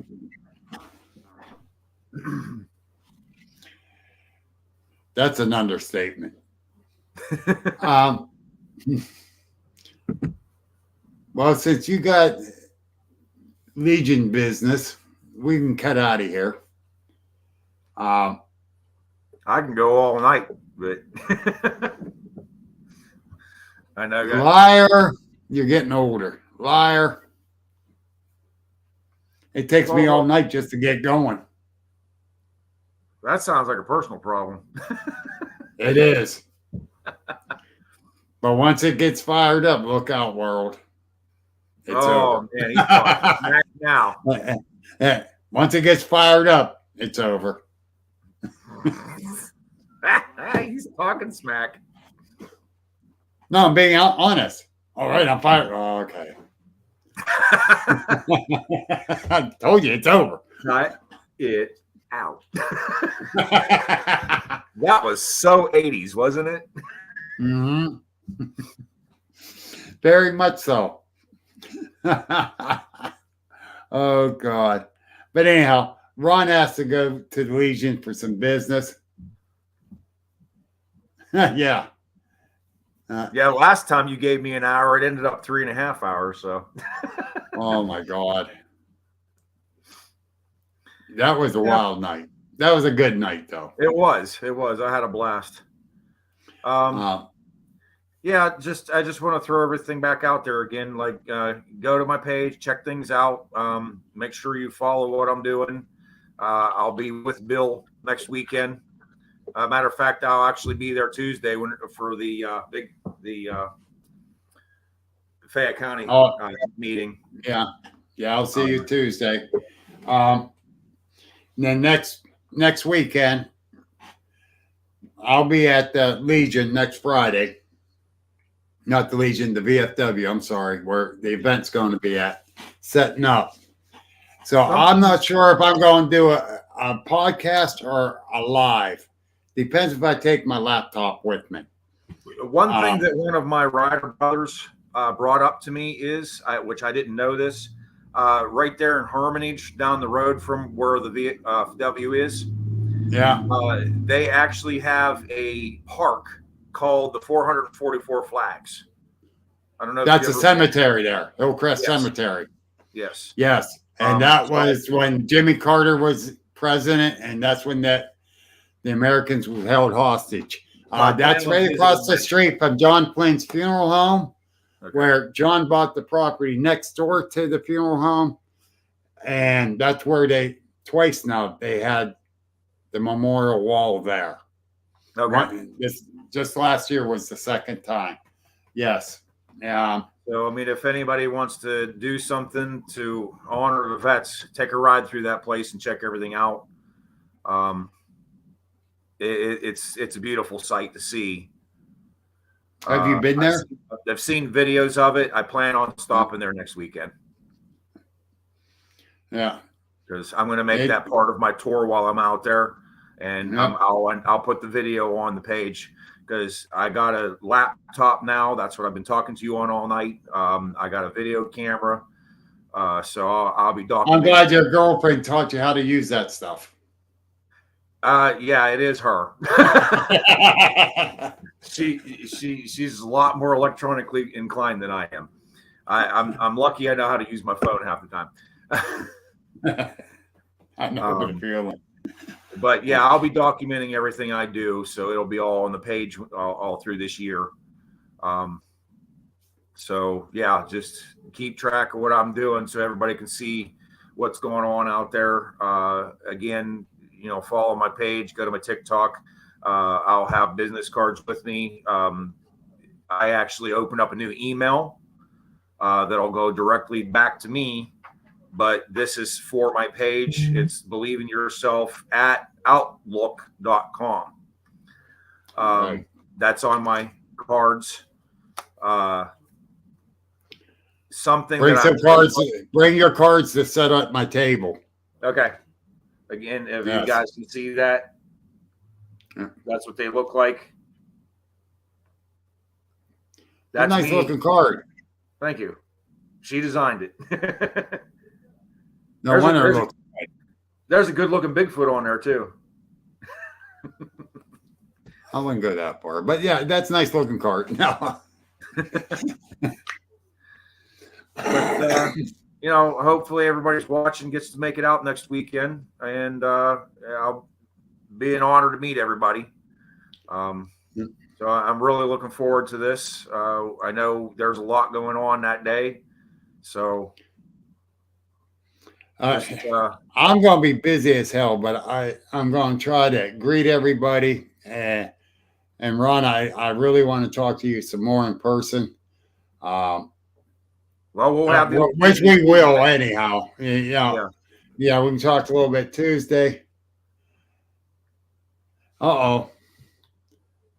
that's an understatement. Well, since you got Legion business, we can cut out of here. I can go all night, but I know. Liar, you're getting older. Liar. It takes me all night just to get going. That sounds like a personal problem. It is. But once it gets fired up, look out, world. It's over. Man, he's talking smack now. Once it gets fired up, it's over. He's talking smack. No, I'm being honest. All right, I'm fired. Oh, okay. I told you it's over. Cut it out. That was so 80s, wasn't it? Mm-hmm. Very much so. Oh, God. But anyhow, Ron has to go to the Legion for some business. Yeah. Yeah, last time you gave me an hour, it ended up 3.5 hours. So, Oh my God, that was a wild night. That was a good night, though. it was. I had a blast. Yeah, I just want to throw everything back out there again. Like, go to my page, check things out. Make sure you follow what I'm doing. I'll be with Bill next weekend. Matter of fact, I'll actually be there Tuesday for the Fayette County meeting. Yeah, I'll see you Tuesday. Then next weekend, I'll be at the Legion next Friday. Not the Legion, the VFW. I'm sorry, where the event's going to be at, setting up. So I'm not sure if I'm going to do a podcast or a live. Depends if I take my laptop with me. One thing that one of my rider brothers brought up to me is, which I didn't know this, right there in Hermitage, down the road from where the VFW is. Yeah. They actually have a park called the 444 Flags. I don't know. That's a cemetery there, Hillcrest Cemetery. Yes. Yes. And that was when Jimmy Carter was president, and that's when the Americans were held hostage. That's right across the street from John Flynn's funeral home, where John bought the property next door to the funeral home. And that's where twice now, they had the memorial wall there. Okay. Just last year was the second time. Yes. So, I mean, if anybody wants to do something to honor the vets, take a ride through that place and check everything out. It's a beautiful sight to see. Have you been there? I've seen videos of it. I plan on stopping there next weekend. Yeah. Because I'm going to make that part of my tour while I'm out there, and I'll put the video on the page because I got a laptop now. That's what I've been talking to you on all night. I got a video camera, so I'll be documenting. I'm glad your girlfriend taught you how to use that stuff. Yeah, it is her. She's a lot more electronically inclined than I am. I'm lucky I know how to use my phone half the time. I know the feeling. But yeah, I'll be documenting everything I do, so it'll be all on the page all through this year. So yeah, just keep track of what I'm doing so everybody can see what's going on out there. Again, follow my page, go to my TikTok. I'll have business cards with me. I actually opened up a new email that'll go directly back to me. But this is for my page. It's believeinyourself@outlook.com. Right. That's on my cards. Something Bring that some cards. Bring your cards to set up my table. Okay. Again, if you guys can see that, that's what they look like. That's a nice me. looking card. Thank you. She designed it. No wonder. There's a good looking Bigfoot on there too. I wouldn't go that far, but yeah, that's a nice looking card. No. But, hopefully everybody's watching gets to make it out next weekend, and I'll be an honor to meet everybody. So I'm really looking forward to this. I know there's a lot going on that day, so I'm going to be busy as hell, but I'm going to try to greet everybody. And Ron, I really want to talk to you some more in person. Well, we'll have which we will anyhow. Yeah, we can talk a little bit Tuesday. Uh-oh.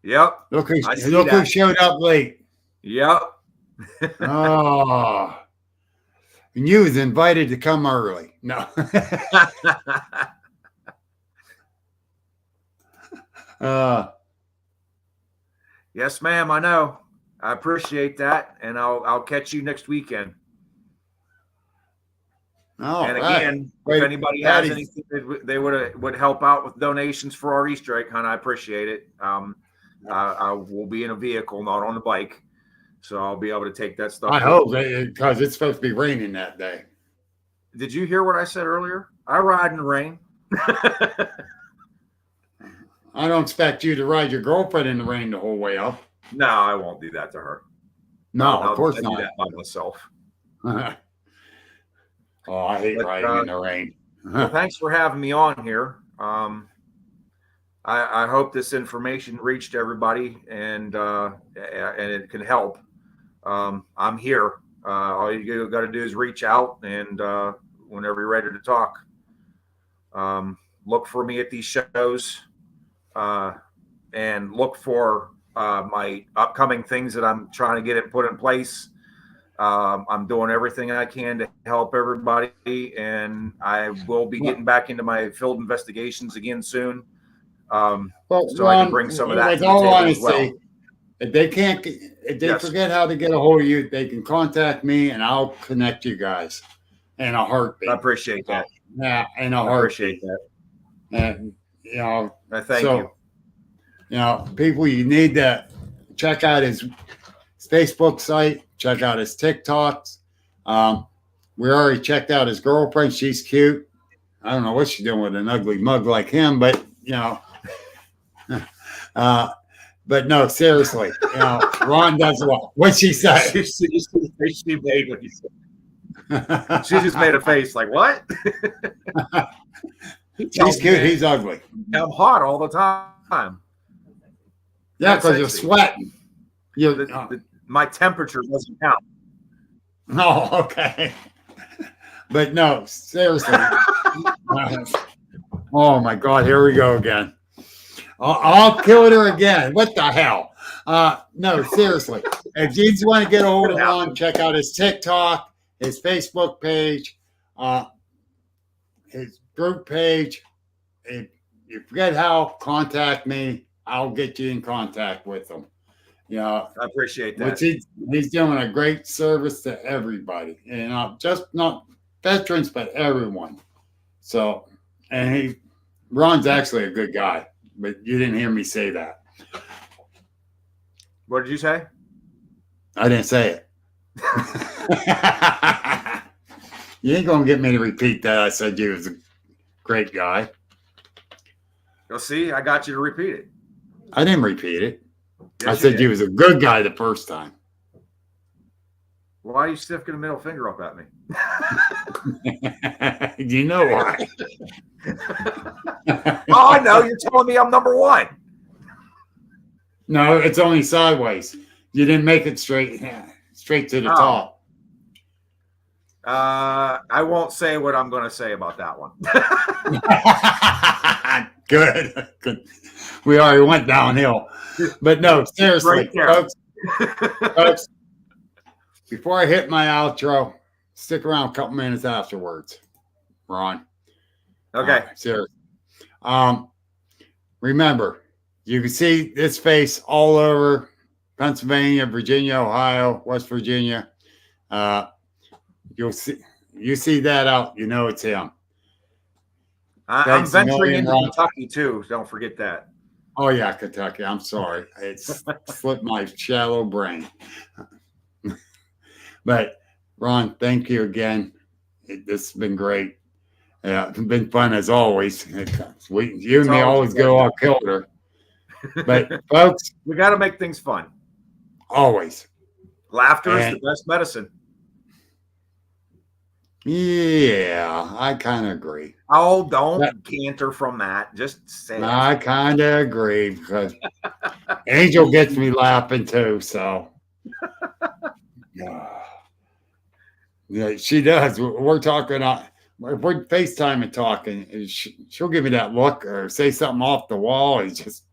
Yep. Look who showed up late. Yep. Oh. And you was invited to come early. No. Yes, ma'am. I know. I appreciate that, and I'll catch you next weekend. Oh, and again, if anybody has anything that they would help out with donations for our Easter egg hunt, I appreciate it. I will be in a vehicle, not on the bike, so I'll be able to take that stuff. I hope, because it's supposed to be raining that day. Did you hear what I said earlier? I ride in the rain. I don't expect you to ride your girlfriend in the rain the whole way up. No, I won't do that to her. No, of course not. Do that by myself. Oh, I hate riding in the rain. Well, thanks for having me on here. I hope this information reached everybody and it can help. I'm here. All you got to do is reach out, and whenever you're ready to talk, look for me at these shows, and look for my upcoming things that I'm trying to get it put in place. I'm doing everything I can to help everybody, and I will be getting back into my field investigations again soon. So Ron, I can bring some of that to the table as well. If they forget how to get a hold of you, they can contact me, and I'll connect you guys in a heartbeat. I appreciate that. Yeah, in a heartbeat. And thank you. People, you need to check out his Facebook site, check out his TikToks. We already checked out his girlfriend. She's cute. I don't know what she's doing with an ugly mug like him, but but no, seriously, Ron does well. What'd she say? She made what he said. She just made a face like, what? She's cute. He's ugly. I'm hot all the time. Yeah, because you're sweating. My temperature doesn't count. Oh, okay. But no, seriously. Oh my God, here we go again. I'll kill her again. What the hell? No, seriously. If you just want to get a hold of Ron, check out his TikTok, his Facebook page, his group page. If you forget how, contact me. I'll get you in contact with him. I appreciate that. He's doing a great service to everybody, and just not veterans, but everyone. So, and Ron's actually a good guy, but you didn't hear me say that. What did you say? I didn't say it. You ain't gonna get me to repeat that. I said you was a great guy. You'll see, I got you to repeat it. I didn't repeat it. Yes, I said did. you was a good guy the first time. Why are you sticking a middle finger up at me? You know why? Oh, I know. You're telling me I'm number one. No, it's only sideways. You didn't make it straight to the top. I won't say what I'm going to say about that one. Good. We already went downhill. But no, seriously, Right folks, before I hit my outro, stick around a couple minutes afterwards, Ron. Okay. Seriously. Remember, you can see this face all over Pennsylvania, Virginia, Ohio, West Virginia. You see that out, you know it's him. I'm Thanks a venturing million, into Ron. Kentucky too. Don't forget that. Oh yeah, Kentucky. I'm sorry. It's slipped my shallow brain. But Ron, thank you again. This has been great. It's been fun as always. You and me always go off kilter. But folks, We got to make things fun. always. Laughter is the best medicine. Yeah, I kind of agree. Oh, don't canter from that. Just say I kind of agree because Angel gets me laughing too. So, yeah, she does. We're talking. If we're FaceTime and talking, she'll give me that look or say something off the wall. It's just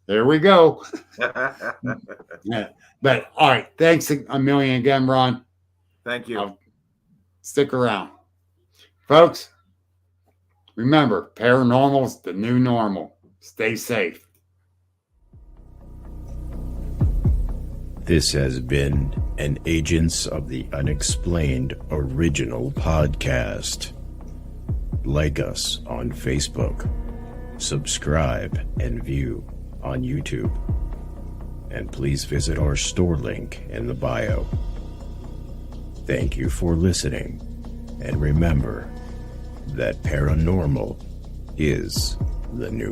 there we go. Yeah. But all right, thanks a million again, Ron. Thank you. Stick around, folks. Remember, paranormal's the new normal. Stay safe. This has been an Agents of the Unexplained original podcast. Like us on Facebook, subscribe and view on YouTube, and please visit our store link in the bio. Thank you for listening, and remember that paranormal is the new